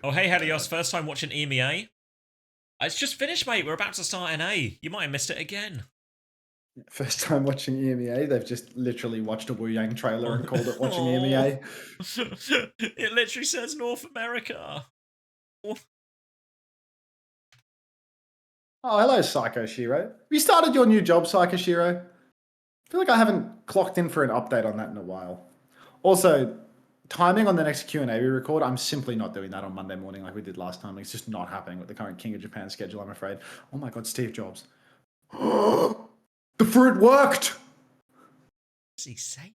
Oh, hey, Helios. First time watching EMEA. It's just finished, mate. We're about to start NA. You might have missed it again. First time watching EMEA, they've just literally watched a Wu Yang trailer and called it watching EMEA. It literally says North America. Oh, hello, Psycho Shiro. Have you started your new job, Psycho Shiro? I feel like I haven't clocked in for an update on that in a while. Also, timing on the next Q&A we record, I'm simply not doing that on Monday morning like we did last time. It's just not happening with the current King of Japan schedule, I'm afraid. Oh my god, Steve Jobs. The fruit worked! What does he say?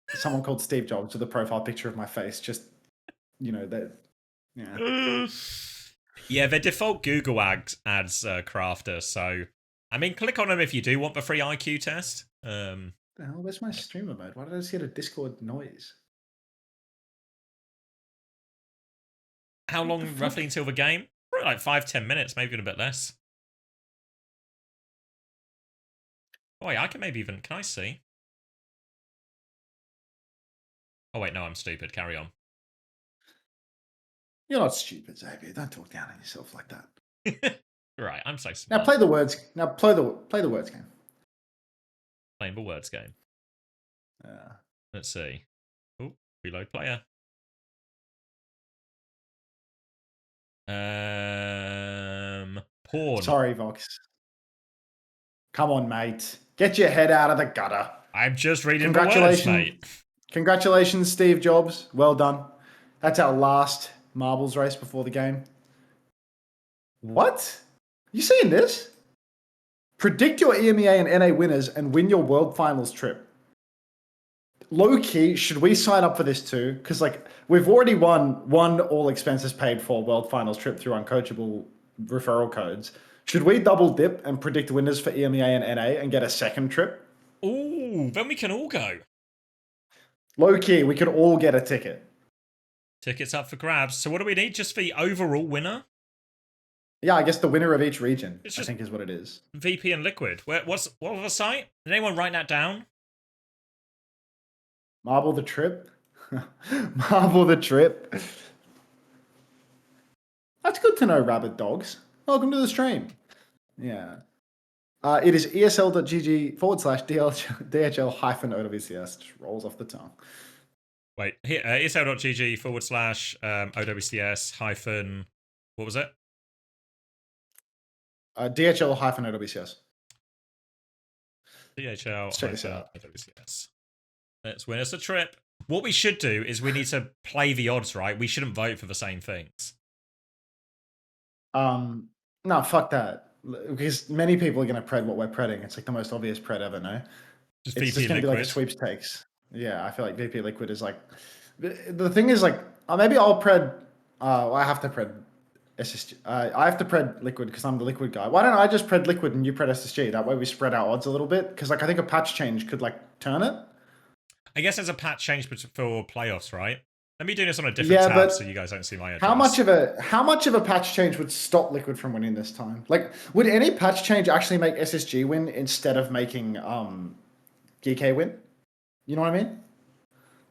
Someone called Steve Jobs with a profile picture of my face. Just, you know, that. Yeah. Yeah, their default Google ads crafter. So, I mean, click on them if you do want the free IQ test. The hell? Where's my streamer mode? Why did I just get a Discord noise? How long roughly until the game? Probably like 5-10 minutes, maybe even a bit less. Oh wait, I can maybe even. Can I see? Oh wait, no, I'm stupid. Carry on. You're not stupid, Xavier. Don't talk down on yourself like that. Right, I'm so smart. Now play the words. Now play the words game. Playing the words game. Let's see. Oh, reload player. Porn. Sorry, Vox. Come on, mate. Get your head out of the gutter. I'm just reading the words, mate. Congratulations, Steve Jobs. Well done. That's our last marbles race before the game. What? You seeing this? Predict your EMEA and NA winners and win your World Finals trip. Low key, should we sign up for this too? Because like we've already won one all expenses paid for World Finals trip through uncoachable referral codes. Should we double dip and predict winners for EMEA and NA and get a second trip? Ooh, then we can all go. Low key, we could all get a ticket. Tickets up for grabs. So what do we need? Just the overall winner? Yeah, I guess the winner of each region, I think is what it is. VP and Liquid. What was the site? Did anyone write that down? Marble the trip. Marble the trip. That's good to know, rabbit dogs. Welcome to the stream. Yeah. It is esl.gg/DHL-OWCS. Just rolls off the tongue. Wait, here, esl.gg/OWCS hyphen, what was it? DHL-OWCS. DHL-OWCS. Let's win us a trip. What we should do is we need to play the odds, right? We shouldn't vote for the same things. No, fuck that. Because many people are going to pred what we're predding. It's like the most obvious pred ever, no? It's just going to be like a sweepstakes. Yeah, I feel like VP Liquid is like... The thing is like, maybe I'll pred... I have to pred SSG. I have to pred Liquid because I'm the Liquid guy. Why don't I just pred Liquid and you pred SSG? That way we spread our odds a little bit. Because like I think a patch change could like turn it. I guess there's a patch change for playoffs, right? Let me do this on a different tab so you guys don't see my address. How much of a patch change would stop Liquid from winning this time? Like, would any patch change actually make SSG win instead of making GK win? You know what I mean?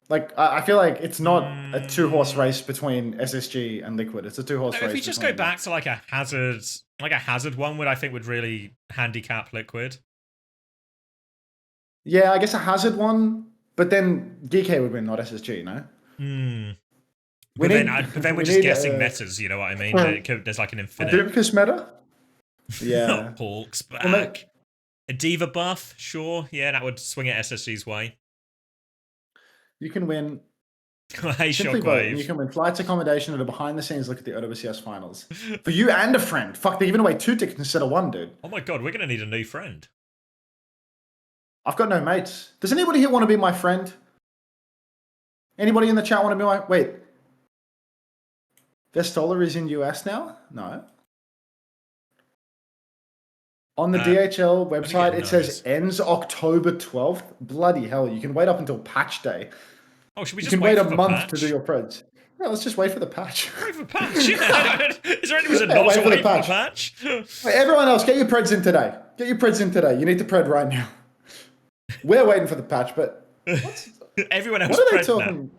Like, I feel like it's not a two-horse race between SSG and Liquid. It's a two-horse race. If we just go back to like a hazard one, I think would really handicap Liquid. Yeah, I guess a hazard one, but then GK would win, not SSG, no? But then we're just guessing metas, you know what I mean? There's like an infinite. Adipicus meta? Yeah. Hawks back. A Diva buff, sure. Yeah, that would swing it SSG's way. You can win. Hey, Shockwave. You can win flights, accommodation, and a behind-the-scenes look at the OWCS finals. For you and a friend. Fuck, they're giving away 2 tickets instead of 1, dude. Oh my god, we're going to need a new friend. I've got no mates. Does anybody here want to be my friend? Anybody in the chat want to be my... Wait. Vestola is in US now? No. On the DHL website, it says ends October 12th. Bloody hell, you can wait up until patch day. Oh, should we just wait a month to do your preds? Yeah, let's just wait for the patch. Wait for the patch, yeah. Is there any reason not to wait for the patch? Wait, everyone else, get your preds in today. Get your preds in today. You need to pred right now. We're waiting for the patch, but... Everyone else what are they talking?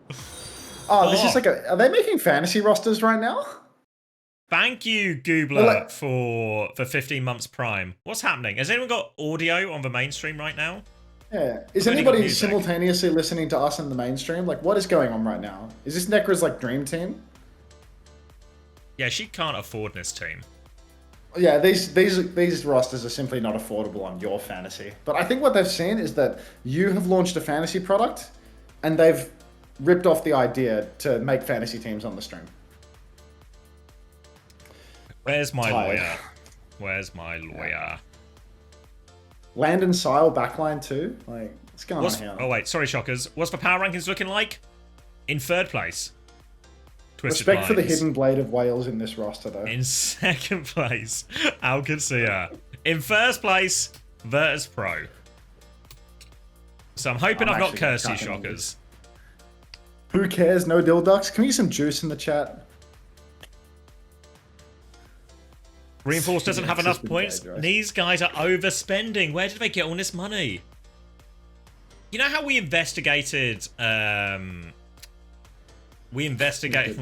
Oh, this is like are they making fantasy rosters right now? Thank you, Goobler, for 15 months Prime. What's happening? Has anyone got audio on the mainstream right now? Yeah. Is anybody simultaneously listening to us in the mainstream? Like, what is going on right now? Is this Necra's like dream team? Yeah, she can't afford this team. Yeah, these rosters are simply not affordable on your fantasy. But I think what they've seen is that you have launched a fantasy product, and they've ripped off the idea to make fantasy teams on the stream. Where's my lawyer? Where's my lawyer? Land and Sile backline too? Like, what's going on here? Oh wait, sorry, Shockers. What's the power rankings looking like? In 3rd place. Twisted Respect for the Minds. hidden blade of Wales in this roster, though. In 2nd place, OWCS. In 1st place, Virtus Pro. So I'm hoping I've not cursed you, Shockers. Who cares? No dilducks. Can we get some juice in the chat? Reinforce doesn't have enough points. These guys are overspending. Where did they get all this money? You know how we investigated... We investigated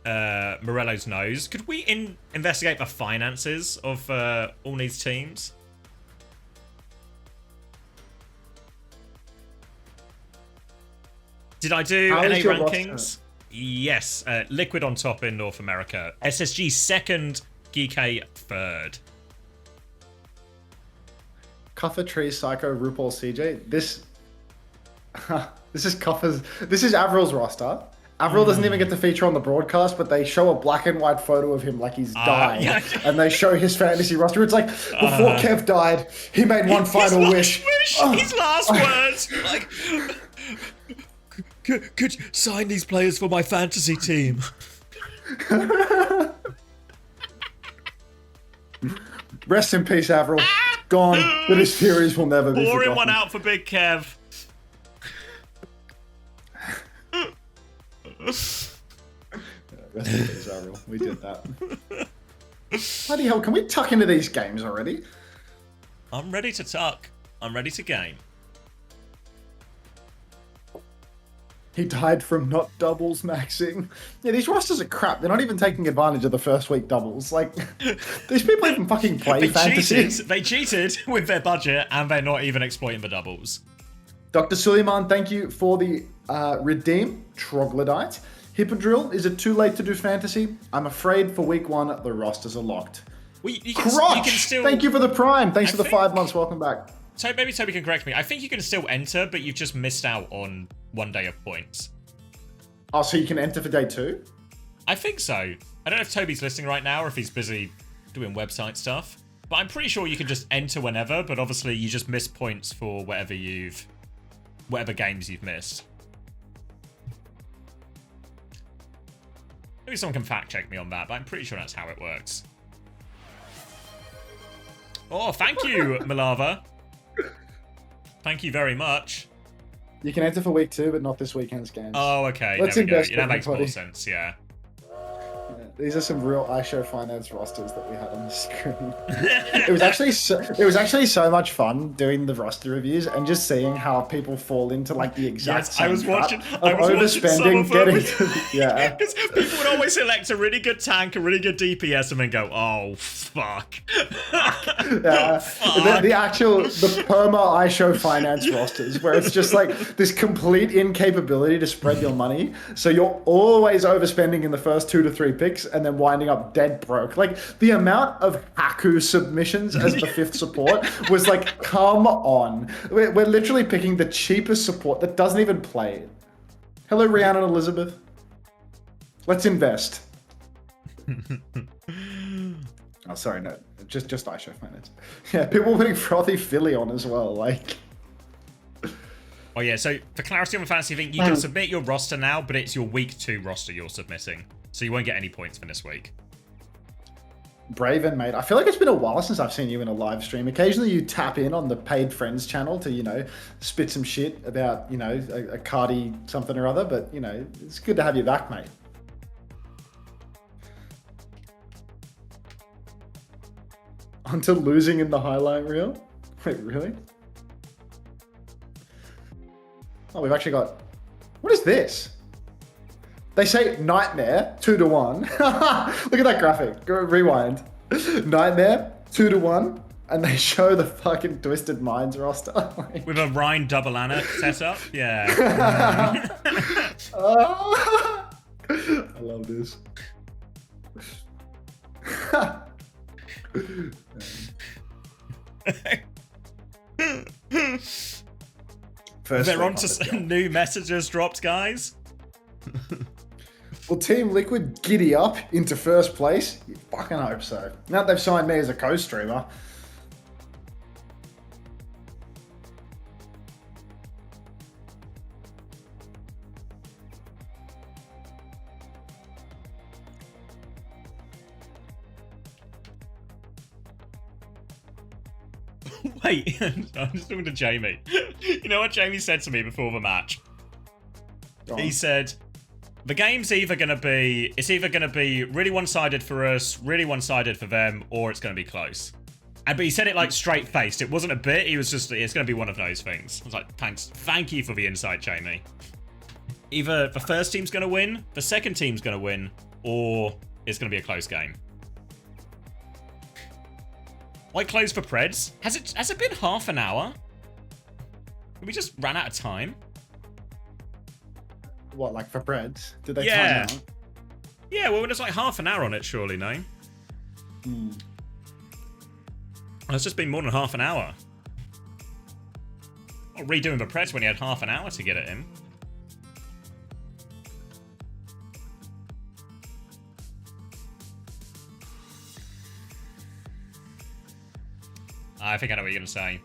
Morello's nose. Could we investigate the finances of all these teams? Did I do NA rankings? Yes. Liquid on top in North America. SSG 2nd. GK 3rd. Cuffer Tree Psycho RuPaul CJ. This is Cuffer's. This is Avril's roster. Avril doesn't even get to feature on the broadcast, but they show a black and white photo of him like he's died, and they show his fantasy roster. It's like before Kev died, he made one final wish. His last words, like, could you sign these players for my fantasy team? Rest in peace, Avril. Gone, but his theories will never be forgotten. Pouring one out for Big Kev. Rest in peace, Avril. We did that. Bloody hell, can we tuck into these games already? I'm ready to tuck. I'm ready to game. He died from not doubles maxing. Yeah, these rosters are crap. They're not even taking advantage of the first week doubles. Like, these people even fucking play fantasy. They cheated with their budget, and they're not even exploiting the doubles. Dr. Suleiman, thank you for the redeem troglodyte. Hippodrill, is it too late to do fantasy? I'm afraid for week 1, the rosters are locked. Well, you can still... Thank you for the prime. Thanks for the 5 months. Welcome back. So maybe Toby can correct me. I think you can still enter, but you've just missed out on 1 day of points. Oh, so you can enter for day 2? I think so. I don't know if Toby's listening right now or if he's busy doing website stuff. But I'm pretty sure you can just enter whenever, but obviously you just miss points for whatever games you've missed. Maybe someone can fact check me on that, but I'm pretty sure that's how it works. Oh, thank you, Milava. Thank you very much. You can enter for week 2, but not this weekend's games. Oh, okay. Let's there we go. invest. Yeah, that makes more sense, yeah. These are some real iShow Finance rosters that we had on the screen. It was actually so much fun doing the roster reviews and just seeing how people fall into like the exact same overspending, getting yeah. Because people would always select a really good tank, a really good DPS, and then go, "Oh fuck." Yeah, the perma iShow Finance rosters where it's just like this complete incapability to spread your money, so you're always overspending in the first 2 to 3 picks. And then winding up dead broke. Like, the amount of Haku submissions as the 5th support was like, come on. We're literally picking the cheapest support that doesn't even play. Hello, Rhiannon Elizabeth. Let's invest. Oh, sorry, no. Just iShow Finance. Yeah, people putting Frothy Philly on as well. Like... Oh, yeah, so for clarity on the fantasy thing, you can submit your roster now, but it's your week 2 roster you're submitting. So you won't get any points for this week. Braven, mate. I feel like it's been a while since I've seen you in a live stream. Occasionally you tap in on the paid friends channel to, you know, spit some shit about, you know, a Cardi something or other. But, you know, it's good to have you back, mate. Until losing in the highlight reel? Wait, really? Oh, we've actually got What is this? They say Nightmare 2-1. Look at that graphic. Go rewind. Nightmare 2-1, and they show the fucking Twisted Minds roster. With a Rhine double Anna setup? Yeah. I love this. They're on to some new messages dropped, guys. Will Team Liquid giddy up into first place? You fucking hope so. Now that they've signed me as a co-streamer. Wait, I'm just talking to Jamie. You know what Jamie said to me before the match? He said, the game's it's either going to be really one-sided for us, really one-sided for them, or it's going to be close. But he said it like straight-faced. It wasn't a bit. He was just, it's going to be one of those things. I was like, thanks. Thank you for the insight, Jamie. Either the first team's going to win, the second team's going to win, or it's going to be a close game. Why close for Preds? Has it been half an hour? We just ran out of time. What, like for Preds? Did they time out? Yeah, well, there's like half an hour on it, surely, no? It's just been more than half an hour. Not redoing the Preds when he had half an hour to get it in. I think I know what you're going to say.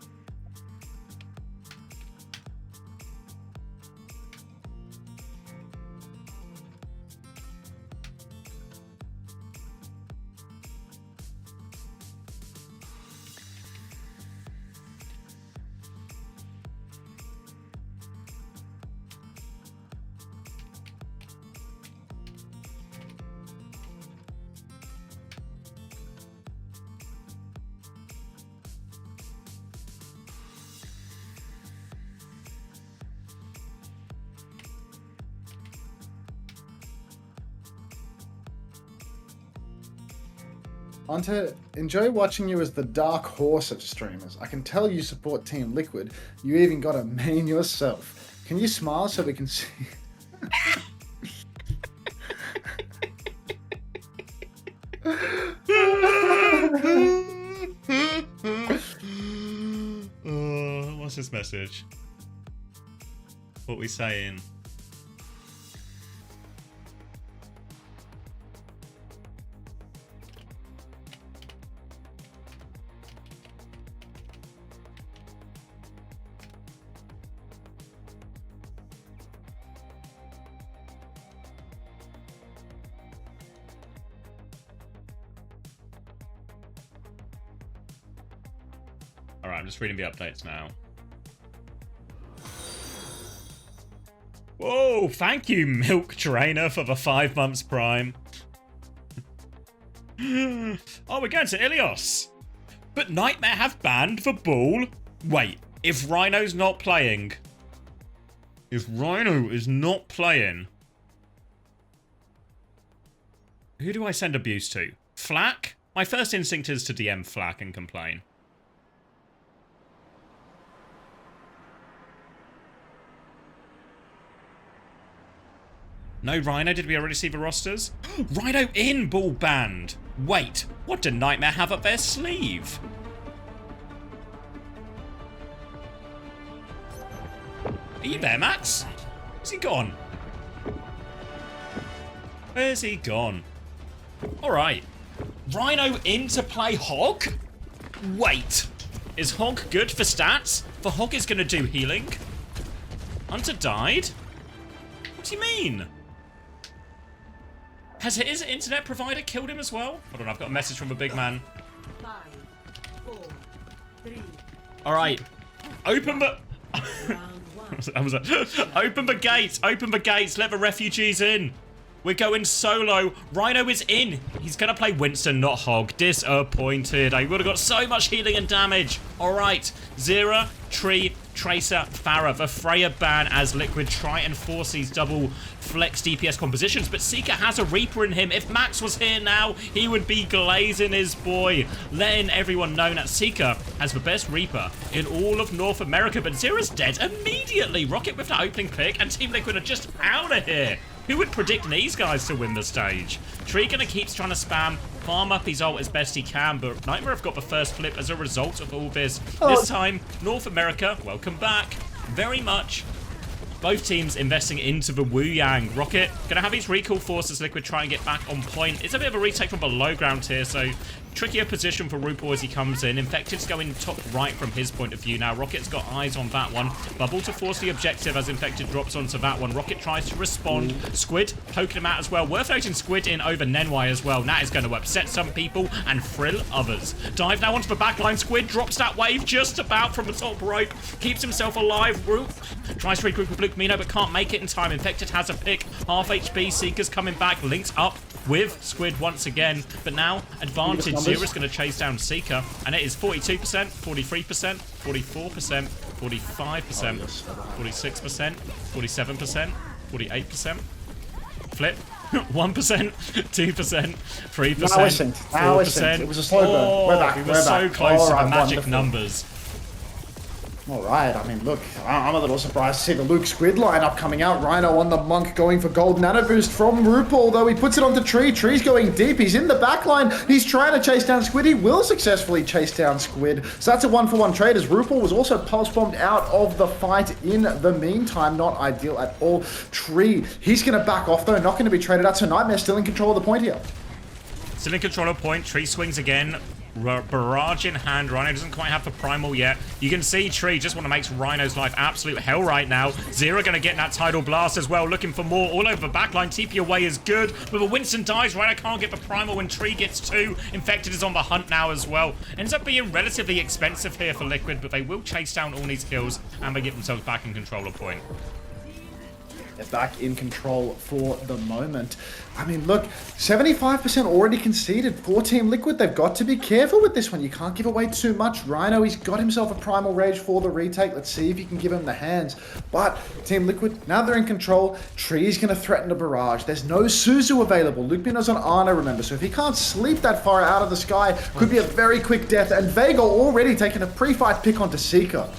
Hunter, enjoy watching you as the dark horse of streamers. I can tell you support Team Liquid. You even got a main yourself. Can you smile so we can see? What's this message? What we saying? Alright, I'm just reading the updates now. Whoa, thank you, Milk Trainer, for the 5 months Prime. Oh, we're going to Ilios. But Nightmare have banned the ball. Wait, if Rhino's not playing... If Rhino is not playing... Who do I send abuse to? Flack? My first instinct is to DM Flack and complain. No Rhino, did we already see the rosters? Rhino in ball banned. Wait, what did Nightmare have up their sleeve? Are you there, Max? Where's he gone? Where's he gone? Alright. Rhino in to play Hog? Wait. Is Hog good for stats? The Hog is going to do healing? Hunter died? What do you mean? Has his internet provider killed him as well? Hold on, I've got a message from a big man. 5, 4, 3. Alright. Open the... Round 1. Open the gates! Open the gates! Let the refugees in! We're going solo. Rhino is in. He's going to play Winston, not Hog. Disappointed. I would have got so much healing and damage. Alright. 0, 3, Tracer, Farah, the Freya ban as Liquid try and force these double flex DPS compositions, but Seeker has a Reaper in him. If Max was here now, he would be glazing his boy, letting everyone know that Seeker has the best Reaper in all of North America, but Zera's dead immediately. Rocket with the opening pick, and Team Liquid are just out of here. Who would predict these guys to win the stage? Tree gonna keeps trying to spam, farm up his ult as best he can, but Nightmare have got the first flip as a result of all this. This time, North America, welcome back, very much. Both teams investing into the Wu Yang. Rocket gonna have his recall force as Liquid try and get back on point. It's a bit of a retake from the low ground here, so trickier position for RuPaul as he comes in. Infected's going top right from his point of view now. Rocket's got eyes on that one. Bubble to force the objective as Infected drops onto that one. Rocket tries to respond. Squid poking him out as well. Worth noting Squid in over Nenwai as well. That is going to upset some people and thrill others. Dive now onto the backline. Squid drops that wave just about from the top rope. Keeps himself alive. Root tries to regroup with Luke Mino but can't make it in time. Infected has a pick. Half HP. Seeker's coming back. Links up with Squid once again. But now advantage. Zera's going to chase down Seeker, and it is 42%, 43%, 44%, 45%, 46%, 47%, 48%. Flip. 1%, 2%, 3%, 4%. It was a slow burn. We're back. We were so close to the magic numbers. All right, I mean, look, I'm a little surprised to see the Luke Squid lineup coming out. Rhino on the Monk going for gold nano boost from RuPaul, though he puts it onto Tree. Tree's going deep. He's in the back line. He's trying to chase down Squid. He will successfully chase down Squid. So that's a 1-for-1 trade as RuPaul was also pulse bombed out of the fight in the meantime. Not ideal at all. Tree, he's going to back off, though. Not going to be traded out. So Nightmare still in control of the point here. Still in control of point. Tree swings again. Barrage in hand. Rhino doesn't quite have the primal yet. You can see Tree just want to make Rhino's life absolute hell right now. Zera going to get that tidal blast as well, looking for more all over the backline. TP away is good, but the Winston dies. Rhino can't get the primal when Tree gets 2. Infected is on the hunt now as well. Ends up being relatively expensive here for Liquid, but they will chase down all these kills and they get themselves back in control of point. They're back in control for the moment. I mean, look, 75% already conceded for Team Liquid. They've got to be careful with this one. You can't give away too much. Rhino, he's got himself a Primal Rage for the retake. Let's see if he can give him the hands. But Team Liquid, now they're in control. Tree's going to threaten a barrage. There's no Suzu available. Luke Mino's on Ana, remember. So if he can't sleep that far out of the sky, could be a very quick death. And Vega already taking a pre-fight pick onto Seeker.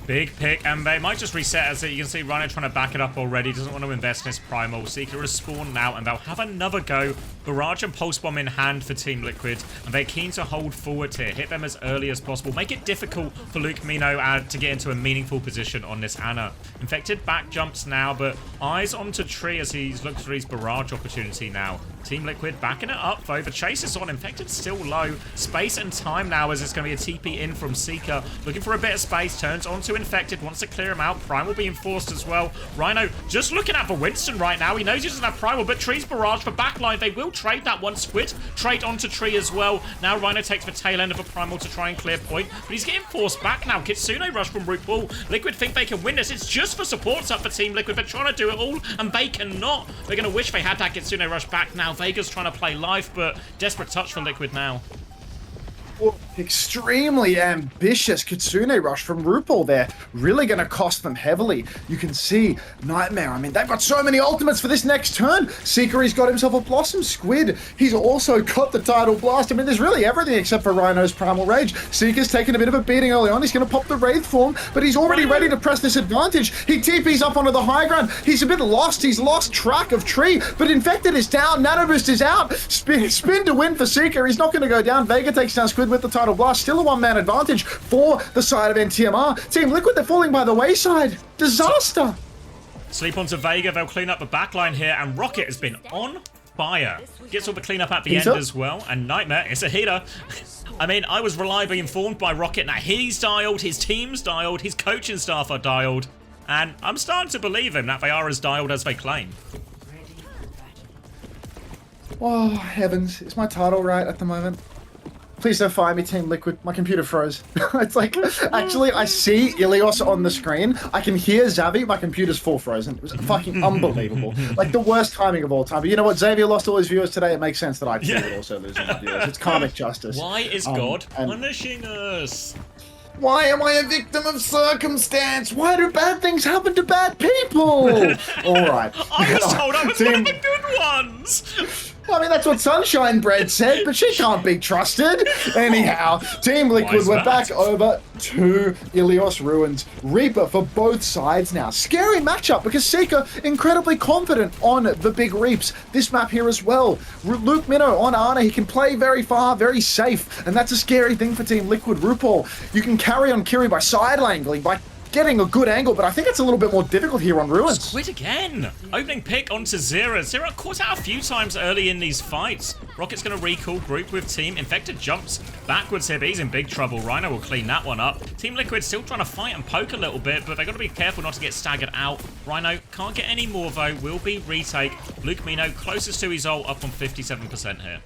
Big pick, and they might just reset as you can see Rhino trying to back it up already. Doesn't want to invest in his primal. Seeker is spawned now, and they'll have another go. Barrage and Pulse Bomb in hand for Team Liquid, and they're keen to hold forward here. Hit them as early as possible. Make it difficult for Luke Mino to get into a meaningful position on this Ana. Infected back jumps now, but eyes onto Tree as he's looked for his barrage opportunity now. Team Liquid backing it up, though. The chase is on. Infected still low. Space and time now as it's going to be a TP in from Seeker. Looking for a bit of space. Turns onto Infected. Wants to clear him out. Primal being forced as well. Rhino just looking at the Winston right now. He knows he doesn't have Primal, but Tree's barrage for backline. They will trade that one. Squid trade onto Tree as well. Now Rhino takes the tail end of a Primal to try and clear point, but he's getting forced back now. Kitsune rush from RuPaul. Liquid think they can win this. It's just for supports up for Team Liquid. They're trying to do it all, and they cannot. They're going to wish they had that Kitsune rush back now. Vega's trying to play life, but desperate touch for Liquid now. Extremely ambitious Kitsune rush from RuPaul there. Really going to cost them heavily. You can see Nightmare. I mean, they've got so many ultimates for this next turn. Seeker, he's got himself a Blossom Squid. He's also got the Tidal Blast. I mean, there's really everything except for Rhino's Primal Rage. Seeker's taking a bit of a beating early on. He's going to pop the Wraith form, but he's already ready to press this advantage. He TP's up onto the high ground. He's a bit lost. He's lost track of Tree, but Infected is down. Nano Boost is out. Spin to win for Seeker. He's not going to go down. Vega takes down Squid with the Tidal Blast. Still a one-man advantage for the side of NTMR. Team Liquid, they're falling by the wayside. Disaster. Sleep onto Vega. They'll clean up the backline here, and Rocket has been on fire. Gets all the cleanup at the end as well, and Nightmare is a healer. I mean, I was reliably informed by Rocket that he's dialed, his team's dialed, his coaching staff are dialed, and I'm starting to believe him that they are as dialed as they claim. Oh, heavens. Is my title right at the moment? Please don't fire me, Team Liquid. My computer froze. It's like, actually, I see Ilios on the screen. I can hear Xavi. My computer's full frozen. It was fucking unbelievable. Like, the worst timing of all time. But you know what? Xavier lost all his viewers today. It makes sense that I would also lose all my viewers. It's karmic justice. Why is God punishing us? Why am I a victim of circumstance? Why do bad things happen to bad people? All right. I was told I was one of the good ones. I mean, that's what Sunshine Bread said, but she can't be trusted. Anyhow, Team Liquid, we're back over to Ilios Ruins. Reaper for both sides now. Scary matchup because Seeker incredibly confident on the big Reaps. This map here as well. Luke Minnow on Ana. He can play very far, very safe, and that's a scary thing for Team Liquid. RuPaul, you can carry on Kiri by side angling, by getting a good angle, but I think it's a little bit more difficult here on Ruins. Squid again. Opening pick onto Zera. Zera caught out a few times early in these fights. Rocket's going to recall group with team. Infected jumps backwards here, but he's in big trouble. Rhino will clean that one up. Team Liquid still trying to fight and poke a little bit, but they've got to be careful not to get staggered out. Rhino can't get any more though. Will be retake. Luke Mino closest to his ult, up on 57% here.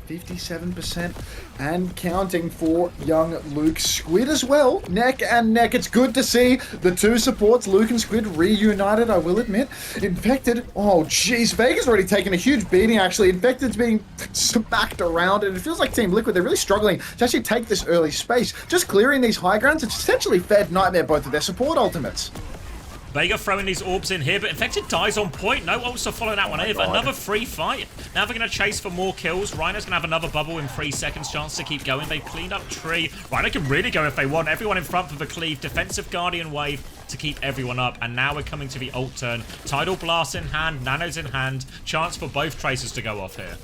57% and counting for young Luke. Squid as well, neck and neck. It's good to see the two supports, Luke and Squid, reunited, I will admit. Infected, oh jeez, Vega's already taken a huge beating actually. Infected's being smacked around, and it feels like Team Liquid, they're really struggling to actually take this early space. Just clearing these high grounds, it's essentially fed Nightmare both of their support ultimates. Vega throwing these orbs in here, but Infected dies on point. No ults to follow that one in. Another free fight. Now they're going to chase for more kills. Rhino's going to have another bubble in 3 seconds. Chance to keep going. They've cleaned up Tree. Rhino can really go if they want. Everyone in front for the cleave. Defensive Guardian wave to keep everyone up. And now we're coming to the ult turn. Tidal Blast in hand. Nanos in hand. Chance for both Tracers to go off here.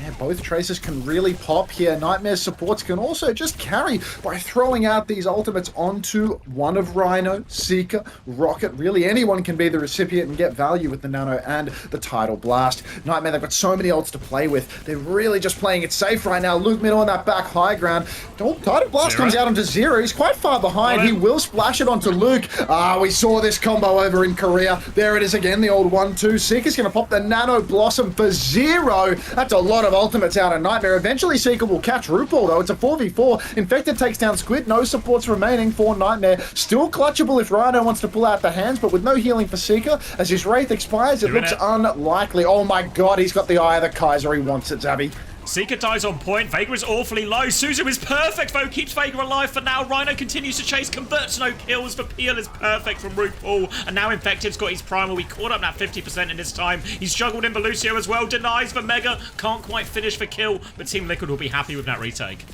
Yeah, both Tracers can really pop here. Nightmare supports can also just carry by throwing out these ultimates onto one of Rhino, Seeker, Rocket. Really, anyone can be the recipient and get value with the Nano and the Tidal Blast. Nightmare, they've got so many ults to play with. They're really just playing it safe right now. Luke Mid on that back high ground. Oh, Tidal Blast comes out onto Zero. He's quite far behind. He will splash it onto Luke. We saw this combo over in Korea. There it is again, the old 1-2. Seeker's going to pop the Nano Blossom for Zero. That's a lot of ultimates out of Nightmare. Eventually Seeker will catch RuPaul though. It's a 4v4. Infected takes down Squid. No supports remaining for Nightmare. Still clutchable if Rhino wants to pull out the hands, but with no healing for Seeker. As his Wraith expires, it looks unlikely. Oh my god, he's got the Eye of the Kaiser. He wants it, Zabby. Seeker dies on point. Vega is awfully low. Suzu is perfect though. Keeps Vega alive for now. Rhino continues to chase. Converts no kills. The peel is perfect from RuPaul. And now Infected's got his primal. We caught up that 50% in this time. He's juggled in Belucio as well. Denies the Mega. Can't quite finish the kill. But Team Liquid will be happy with that retake.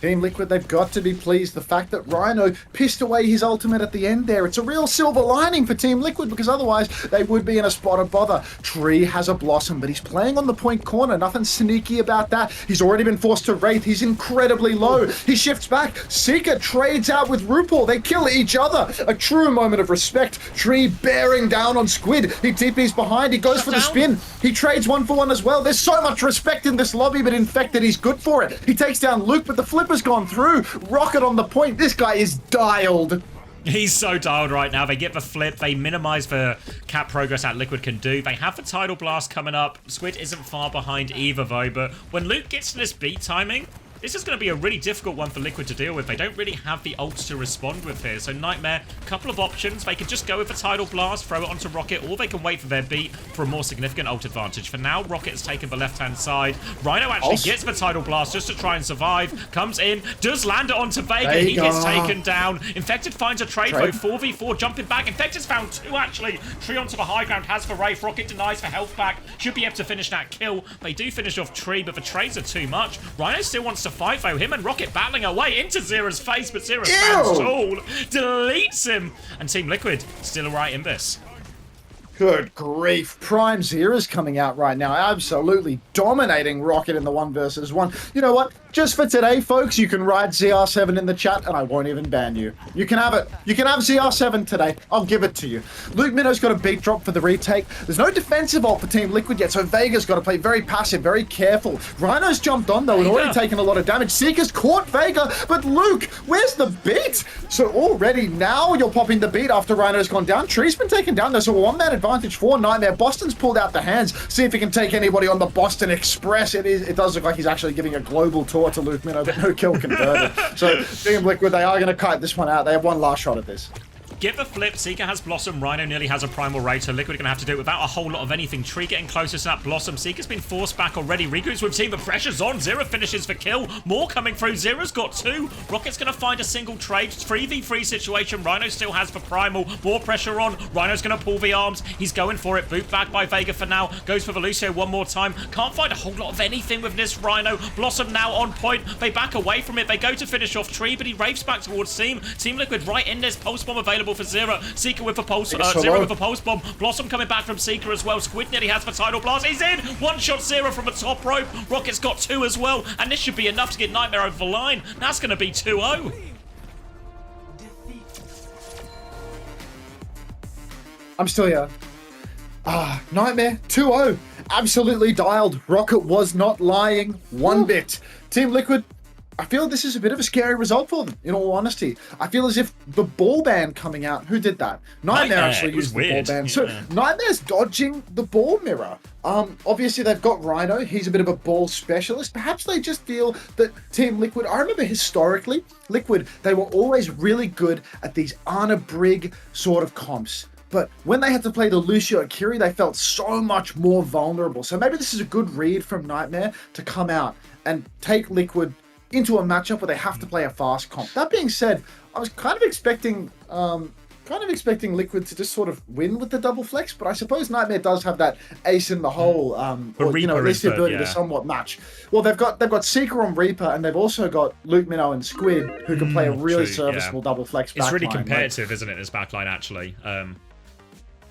Team Liquid, they've got to be pleased. The fact that Rhino pissed away his ultimate at the end there. It's a real silver lining for Team Liquid because otherwise they would be in a spot of bother. Tree has a Blossom, but he's playing on the point corner. Nothing sneaky about that. He's already been forced to Wraith. He's incredibly low. He shifts back. Seeker trades out with RuPaul. They kill each other. A true moment of respect. Tree bearing down on Squid. He TP's behind. He goes for the spin. He trades 1-for-1 as well. There's so much respect in this lobby, but Infected, he's good for it. He takes down Luke, but the flipper's gone through. Rocket on the point. This guy is dialed. He's so dialed right now. They get the flip. They minimize the cap progress that Liquid can do. They have the Tidal Blast coming up. Squid isn't far behind either, though. But when Luke gets to this beat timing, this is going to be a really difficult one for Liquid to deal with. They don't really have the ults to respond with here. So Nightmare, couple of options. They can just go with a Tidal Blast, throw it onto Rocket, or they can wait for their beat for a more significant ult advantage. For now, Rocket has taken the left-hand side. Rhino actually gets the Tidal Blast just to try and survive. Comes in, does land it onto Vega. He gets taken down. Infected finds a trade though. 4v4, jumping back. Infected's found 2 actually. Tree onto the high ground, has the Wraith. Rocket denies for health back. Should be able to finish that kill. They do finish off Tree, but the trades are too much. Rhino still wants to fight though. Him and Rocket battling away into Zera's face, but Zera stands tall, deletes him, and Team Liquid still right in this. Good grief. Prime Zera's coming out right now, absolutely dominating Rocket in the 1 versus 1. You know what? Just for today, folks, you can write ZR7 in the chat, and I won't even ban you. You can have it. You can have ZR7 today. I'll give it to you. Luke Minnow's got a beat drop for the retake. There's no defensive ult for Team Liquid yet, so Vega's got to play very passive, very careful. Rhino's jumped on, though, and already taken a lot of damage. Seeker's caught Vega, but Luke, where's the beat? So already now you're popping the beat after Rhino's gone down. Tree's been taken down. There's a 1-man advantage for Nightmare. Boston's pulled out the hands. See if he can take anybody on the Boston Express. It does look like he's actually giving a global tour to Luke Minnow, but no kill converted. So Team Liquid, they are going to kite this one out. They have one last shot at this. Give a flip. Seeker has Blossom. Rhino nearly has a Primal Raider. Liquid are going to have to do it without a whole lot of anything. Tree getting closer to that Blossom. Seeker's been forced back already. Regroups with team, but pressure's on. Zero finishes for kill. More coming through. Zero's got 2. Rocket's going to find a single trade. 3v3 situation. Rhino still has for Primal. More pressure on. Rhino's going to pull the arms. He's going for it. Boot back by Vega for now. Goes for Velucio one more time. Can't find a whole lot of anything with this Rhino. Blossom now on point. They back away from it. They go to finish off Tree, but he raves back towards Team. Team Liquid right in this. Pulse Bomb available for Zero. Seeker with a pulse. Zero with a pulse bomb. Blossom coming back from Seeker as well. Squid nearly has the Tidal Blast. He's in. One shot Zero from the top rope. Rocket's got 2 as well. And this should be enough to get Nightmare over the line. That's going to be 2-0. I'm still here. Nightmare 2-0. Absolutely dialed. Rocket was not lying one bit. Team Liquid, I feel this is a bit of a scary result for them, in all honesty. I feel as if the ball ban coming out, who did that? Nightmare actually used the ball ban. So Nightmare's dodging the ball mirror. Obviously they've got Rhino, he's a bit of a ball specialist. Perhaps they just feel that Team Liquid, I remember historically, Liquid, they were always really good at these Anna Brig sort of comps. But when they had to play the Lucio Akiri, they felt so much more vulnerable. So maybe this is a good read from Nightmare to come out and take Liquid into a matchup where they have to play a fast comp. That being said, I was kind of expecting Liquid to just sort of win with the double flex, but I suppose Nightmare does have that ace in the hole, or, you know, at least the ability to somewhat match. Well, they've got Seeker on Reaper, and they've also got Luke Minnow and Squid, who can play a really serviceable double flex backline. It's really competitive, isn't it, this backline, actually?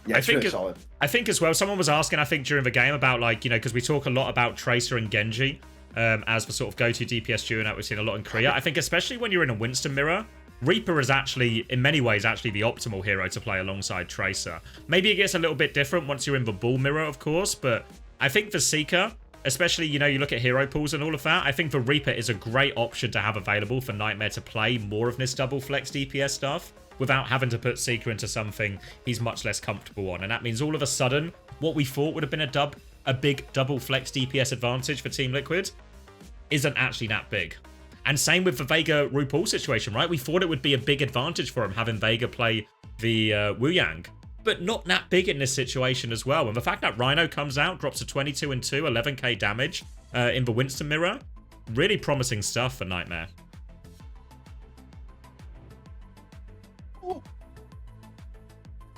Yeah, it's really solid. I think as well, someone was asking, I think, during the game about, like, you know, because we talk a lot about Tracer and Genji as the sort of go-to DPS duo, and that we've seen a lot in Korea. I think especially when you're in a Winston mirror, Reaper is actually, in many ways, actually the optimal hero to play alongside Tracer. Maybe it gets a little bit different once you're in the Bull mirror, of course, but I think for Seeker, especially, you know, you look at hero pools and all of that, I think the Reaper is a great option to have available for Nightmare to play more of this double flex DPS stuff without having to put Seeker into something he's much less comfortable on. And that means all of a sudden, what we thought would have been a big double flex DPS advantage for Team Liquid isn't actually that big. And same with the Vega RuPaul situation, right? We thought it would be a big advantage for him having Vega play the Wu Yang, but not that big in this situation as well. And the fact that Rhino comes out, drops to 22 and 2, 11k damage in the Winston mirror, really promising stuff for Nightmare.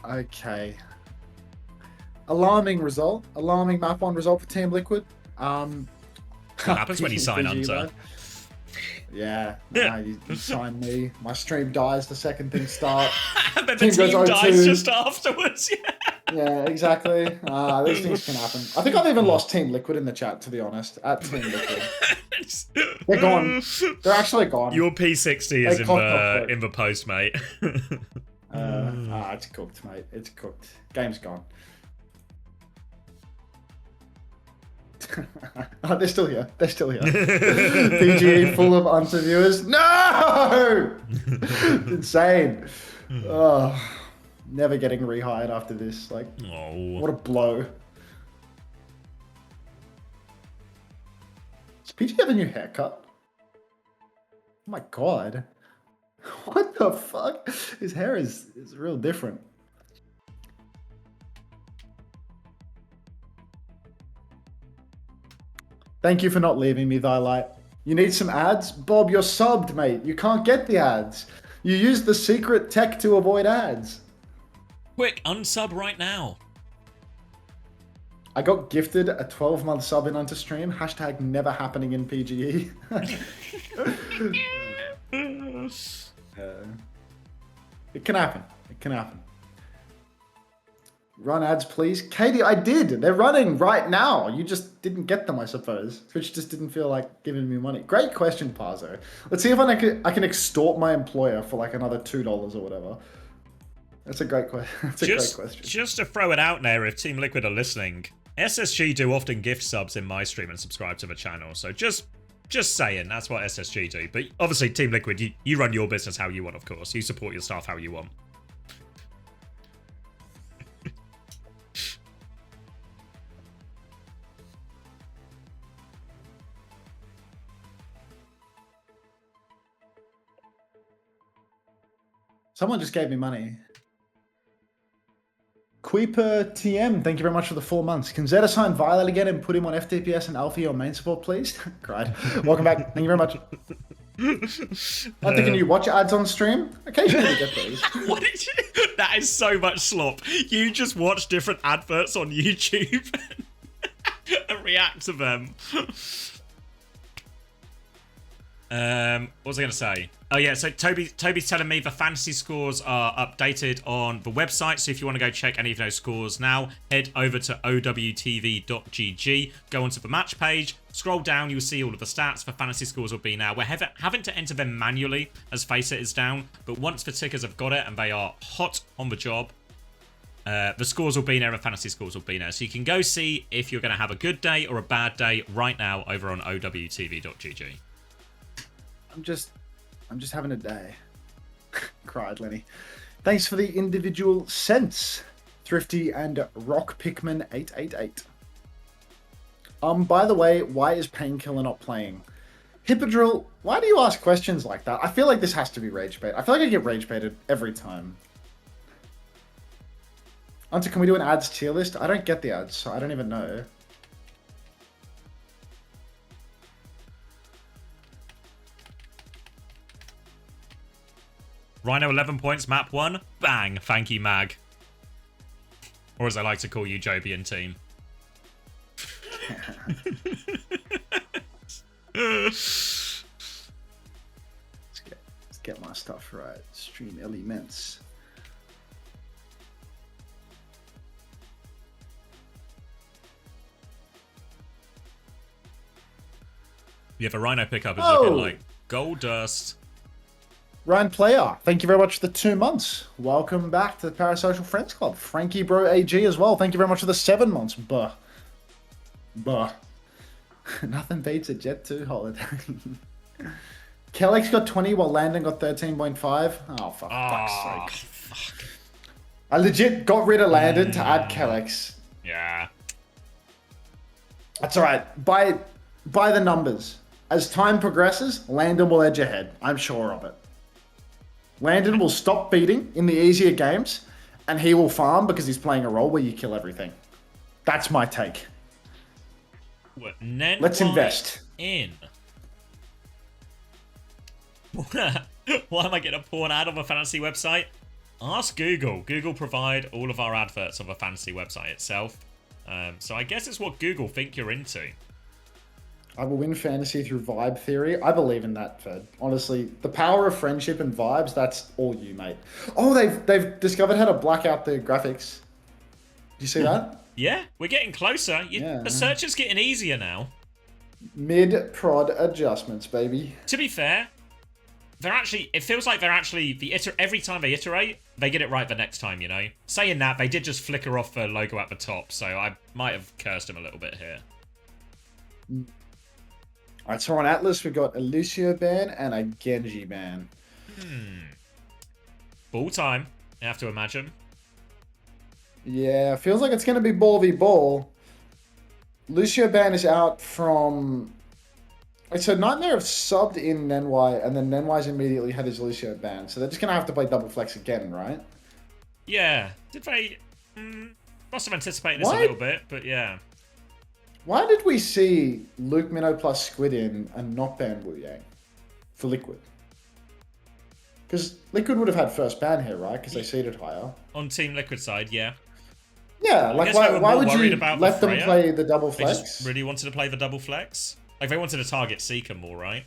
Okay. Alarming result. Alarming map on result for Team Liquid. What happens when you sign Hunter? Yeah, you sign me. My stream dies the second things start. And then the team dies just afterwards. Yeah, exactly. These things can happen. I think I've even lost Team Liquid in the chat, to be honest. At Team Liquid. They're gone. They're actually gone. Your P60 is in the post, mate. It's cooked, mate. It's cooked. Game's gone. They're still here. They're still here. PGE full of Hunter viewers. No! It's insane. Oh, never getting rehired after this. Like, what a blow. Does PGE have a new haircut? Oh my god. What the fuck? His hair is real different. Thank you for not leaving me, Thy Light. You need some ads? Bob, you're subbed, mate. You can't get the ads. You use the secret tech to avoid ads. Quick, unsub right now. I got gifted a 12-month sub in onto stream. Hashtag never happening in PGE. It can happen. It can happen. Run ads, please. Katie, I did. They're running right now. You just didn't get them, I suppose. Twitch just didn't feel like giving me money. Great question, Parzo. Let's see if I can extort my employer for like another $2 or whatever. That's a great question. That's a great question. Just to throw it out there, if Team Liquid are listening, SSG do often gift subs in my stream and subscribe to the channel. So just saying, that's what SSG do. But obviously, Team Liquid, you run your business how you want, of course. You support your staff how you want. Someone just gave me money. Queeper TM, thank you very much for the 4 months. Can Zed assign Violet again and put him on FTPS and Alfie on main support, please? Cried. Welcome back. Thank you very much. Hunter, can you watch ads on stream? Occasionally we get those. What did you? That is so much slop. You just watch different adverts on YouTube and react to them. What was I going to say? Oh yeah, so Toby's telling me the fantasy scores are updated on the website. So if you want to go check any of those scores now, head over to owtv.gg, go onto the match page, scroll down, you'll see all of the stats. The fantasy scores will be now. We're having to enter them manually as Faceit is down, but once the tickers have got it and they are hot on the job, the scores will be there, the fantasy scores will be there. So you can go see if you're going to have a good day or a bad day right now over on owtv.gg. I'm just having a day. Cried Lenny. Thanks for the individual cents, Thrifty and Rock Pickman 888. By the way, why is Painkiller not playing? Hippodrill, why do you ask questions like that? I feel like this has to be rage bait. I feel like I get rage baited every time. Hunter, can we do an ads tier list? I don't get the ads, so I don't even know. Rhino 11 points, map 1. Bang. Thank you, Mag. Or as I like to call you, Jobian team. Let's get my stuff right. Stream elements. Yeah, the Rhino pickup is looking like gold dust. Ryan Player, thank you very much for the 2 months. Welcome back to the Parasocial Friends Club. Frankie Bro AG as well. Thank you very much for the 7 months. Buh. Nothing beats a Jet 2 holiday. Kellex got 20 while Landon got 13.5. Oh, for fuck's sake. Fuck. I legit got rid of Landon to add Kellex. Yeah. That's alright. By the numbers. As time progresses, Landon will edge ahead. I'm sure of it. Landon will stop beating in the easier games, and he will farm because he's playing a role where you kill everything. That's my take. Let's invest. In. Why am I getting a porn ad on the fantasy website? Ask Google. Google provide all of our adverts on the fantasy website itself. So I guess it's what Google think you're into. I will win fantasy through vibe theory. I believe in that, Fed. Honestly, the power of friendship and vibes, that's all you, mate. Oh, they've discovered how to black out the graphics. Did you see that? Yeah, we're getting closer. Yeah. The search is getting easier now. Mid-prod adjustments, baby. To be fair, it feels like they're actually, every time they iterate, they get it right the next time, you know? Saying that, they did just flicker off the logo at the top, so I might have cursed them a little bit here. Alright, so on Atlas, we've got a Lucio ban and a Genji ban. Ball time, you have to imagine. Yeah, feels like it's going to be ball v ball. Lucio ban is out from... So Nightmare have subbed in Nenwai, and then Nenwai's immediately had his Lucio ban. So they're just going to have to play double flex again, right? Yeah. Did they... must have anticipated this a little bit, but yeah. Why did we see Luke Minnow plus Squid in and not ban Wu Yang for Liquid? Because Liquid would have had first ban here, right? Because they seeded higher. On Team Liquid side, yeah. Yeah, like why would you let them play the double flex? They just really wanted to play the double flex. Like they wanted to target Seeker more, right?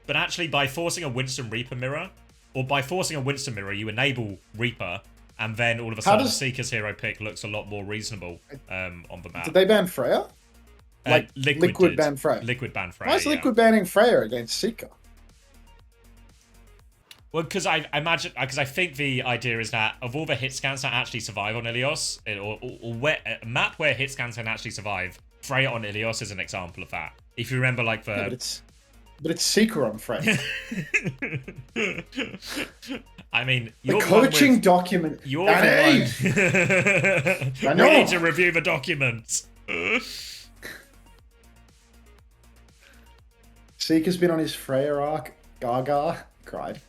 But actually, by forcing a Winston Reaper mirror, or by forcing a Winston mirror, you enable Reaper, and then all of a sudden Seeker's hero pick looks a lot more reasonable on the map. Did they ban Freya? Like Liquid ban Freya. Liquid ban Freya. Why is Liquid banning Freya against Seeker? Well, because I imagine, because I think the idea is that of all the hit scans that actually survive on Ilios, or a map where hit scans can actually survive, Freya on Ilios is an example of that. If you remember, like the... Yeah, but it's Seeker on Freya. I mean, the coaching document. You're the one. I know. We need to review the documents. Seeker's been on his Freya arc. Gaga cried.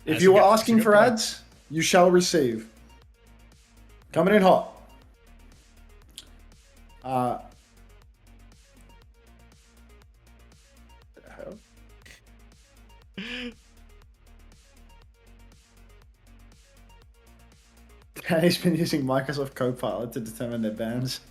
If you were asking for ads, you shall receive. Coming in hot. Uh, the hell? Danny's been using Microsoft Copilot to determine their bans.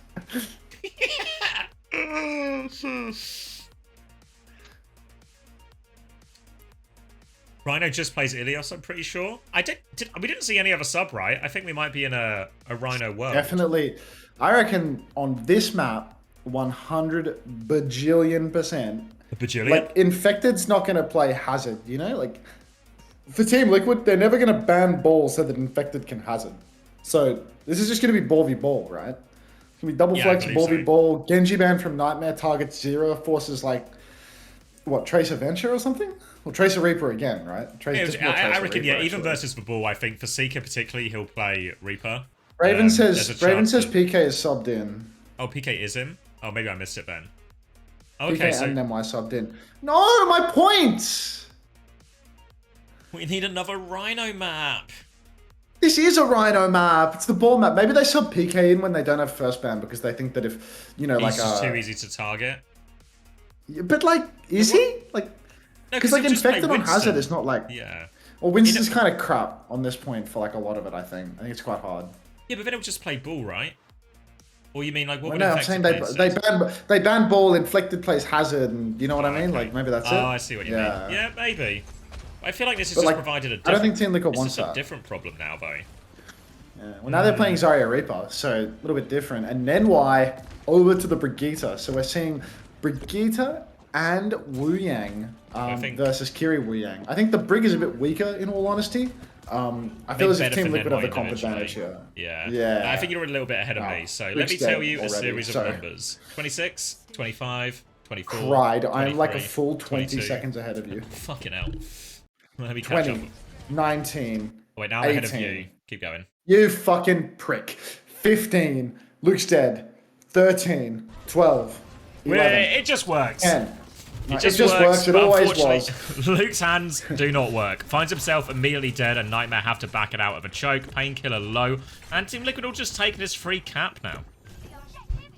Rhino just plays Ilios, I'm pretty sure. We didn't see any other sub, right? I think we might be in a Rhino world. Definitely. I reckon on this map, 100 bajillion%. A bajillion? Like, Infected's not going to play Hazard, you know? Like, for Team Liquid, they're never going to ban ball so that Infected can Hazard. So, this is just going to be ball v ball, right? It's going to be double flex, ball v ball. Genji ban from Nightmare targets 0, forces like, what, Tracer Venture or something? Well, Tracer Reaper again, right? I reckon, yeah, even versus the ball, I think for Seeker particularly, he'll play Reaper. Raven says PK is subbed in. Oh, PK is him? Oh, maybe I missed it then. Okay, PK so... and NY subbed in. No, my points! We need another Rhino map. This is a Rhino map. It's the ball map. Maybe they sub PK in when they don't have first ban because they think that if, you know, He's like... just too easy to target. But, like, is he? Like... Because, like, Infected on Hazard is not, like... Yeah. Well, Winston's kind of crap on this point for, like, a lot of it, I think. I think it's quite hard. Yeah, but then he'll just play ball, right? Or you mean, like, what would I'm saying they ban ball, Inflected plays Hazard, and you know what I mean? Like, maybe that's it. Oh, I see what you mean. Yeah, maybe. I feel like this has just like, provided a different... I don't think Team Liquid wants that. It's a different problem now, though. Yeah. Well, now they're playing Zarya Reaper, so a little bit different. And NY over to the Brigitte. So we're seeing Brigitte and Wu Yang versus Kiri Wu Yang. I think the Brig is a bit weaker, in all honesty. I feel as if Team Liquid have the comp advantage here. Yeah. I think you're a little bit ahead of me. So let me tell you a series of numbers. 26, 25, 24, Cried. I'm like a full 20 seconds ahead of you. Fucking hell. Let me catch 20, up. 19, Oh, wait, now I'm 18. ahead of you. Keep going. You fucking prick. 15. Luke's dead. 13. 12. 11. It just works. 10. It just works. It always was. Luke's hands do not work. Finds himself immediately dead, and Nightmare have to back it out of a choke. Painkiller low. And Team Liquid will just take this free cap now.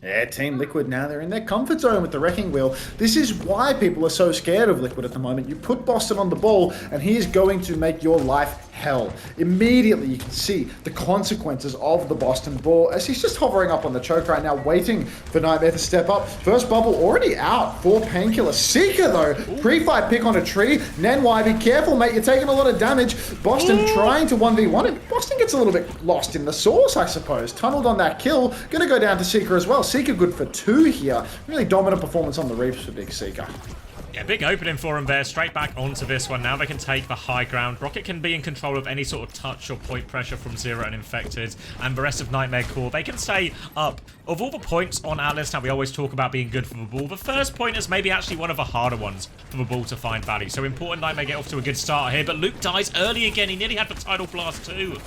Yeah, Team Liquid now, they're in their comfort zone with the Wrecking Wheel. This is why people are so scared of Liquid at the moment. You put Boston on the ball, and he is going to make your life hell. Immediately, you can see the consequences of the Boston ball as he's just hovering up on the choke right now, waiting for Nightmare to step up. First bubble already out for Painkiller. Seeker, though, pre-fight pick on a tree. Nenwai, be careful, mate. You're taking a lot of damage. Boston trying to 1v1 him. Boston gets a little bit lost in the sauce, I suppose. Tunneled on that kill. Gonna go down to Seeker as well. Seeker good for 2 here. Really dominant performance on the Reaps for Big Seeker. Yeah, big opening for him there. Straight back onto this one. Now they can take the high ground. Rocket can be in control of any sort of touch or point pressure from Zero and Infected. And the rest of Nightmare Core, they can stay up. Of all the points on our list, how we always talk about being good for the ball, the first point is maybe actually one of the harder ones for the ball to find value. So important Nightmare get off to a good start here. But Luke dies early again. He nearly had the Tidal Blast too.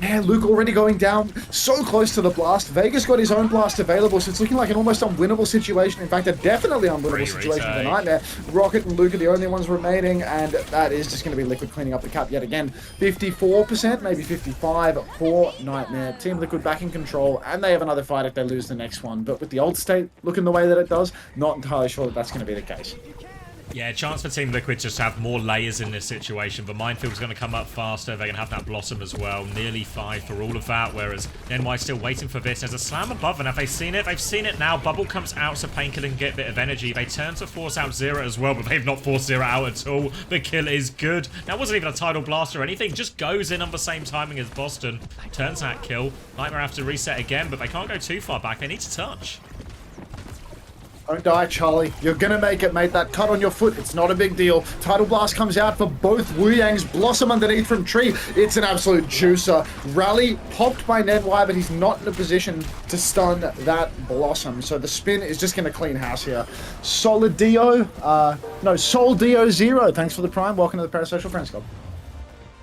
Man, Luke already going down so close to the blast. Vegas got his own blast available, so it's looking like an almost unwinnable situation. In fact, a definitely unwinnable situation for Nightmare. Rocket and Luke are the only ones remaining, and that is just going to be Liquid cleaning up the cap yet again. 54%, maybe 55% for Nightmare. Team Liquid back in control, and they have another fight if they lose the next one. But with the old state looking the way that it does, not entirely sure that that's going to be the case. Yeah, chance for Team Liquid just to have more layers in this situation. The Minefield's going to come up faster. They're going to have that Blossom as well. Nearly 5 for all of that, whereas NY's still waiting for this. There's a slam above, and have they seen it? They've seen it now. Bubble comes out, so Painkiller can get a bit of energy. They turn to force out Zero as well, but they've not forced Zero out at all. The kill is good. That wasn't even a Tidal Blast or anything. Just goes in on the same timing as Boston. Turns that kill. Nightmare have to reset again, but they can't go too far back. They need to touch. Don't die, Charlie. You're gonna make it, mate. That cut on your foot, it's not a big deal. Tidal Blast comes out for both Wu Yangs. Blossom underneath from tree. It's an absolute juicer. Rally popped by Nedwai, but he's not in a position to stun that Blossom. So the spin is just gonna clean house here. Solid Dio. Sol Dio 0. Thanks for the prime. Welcome to the Parasocial Friends Club.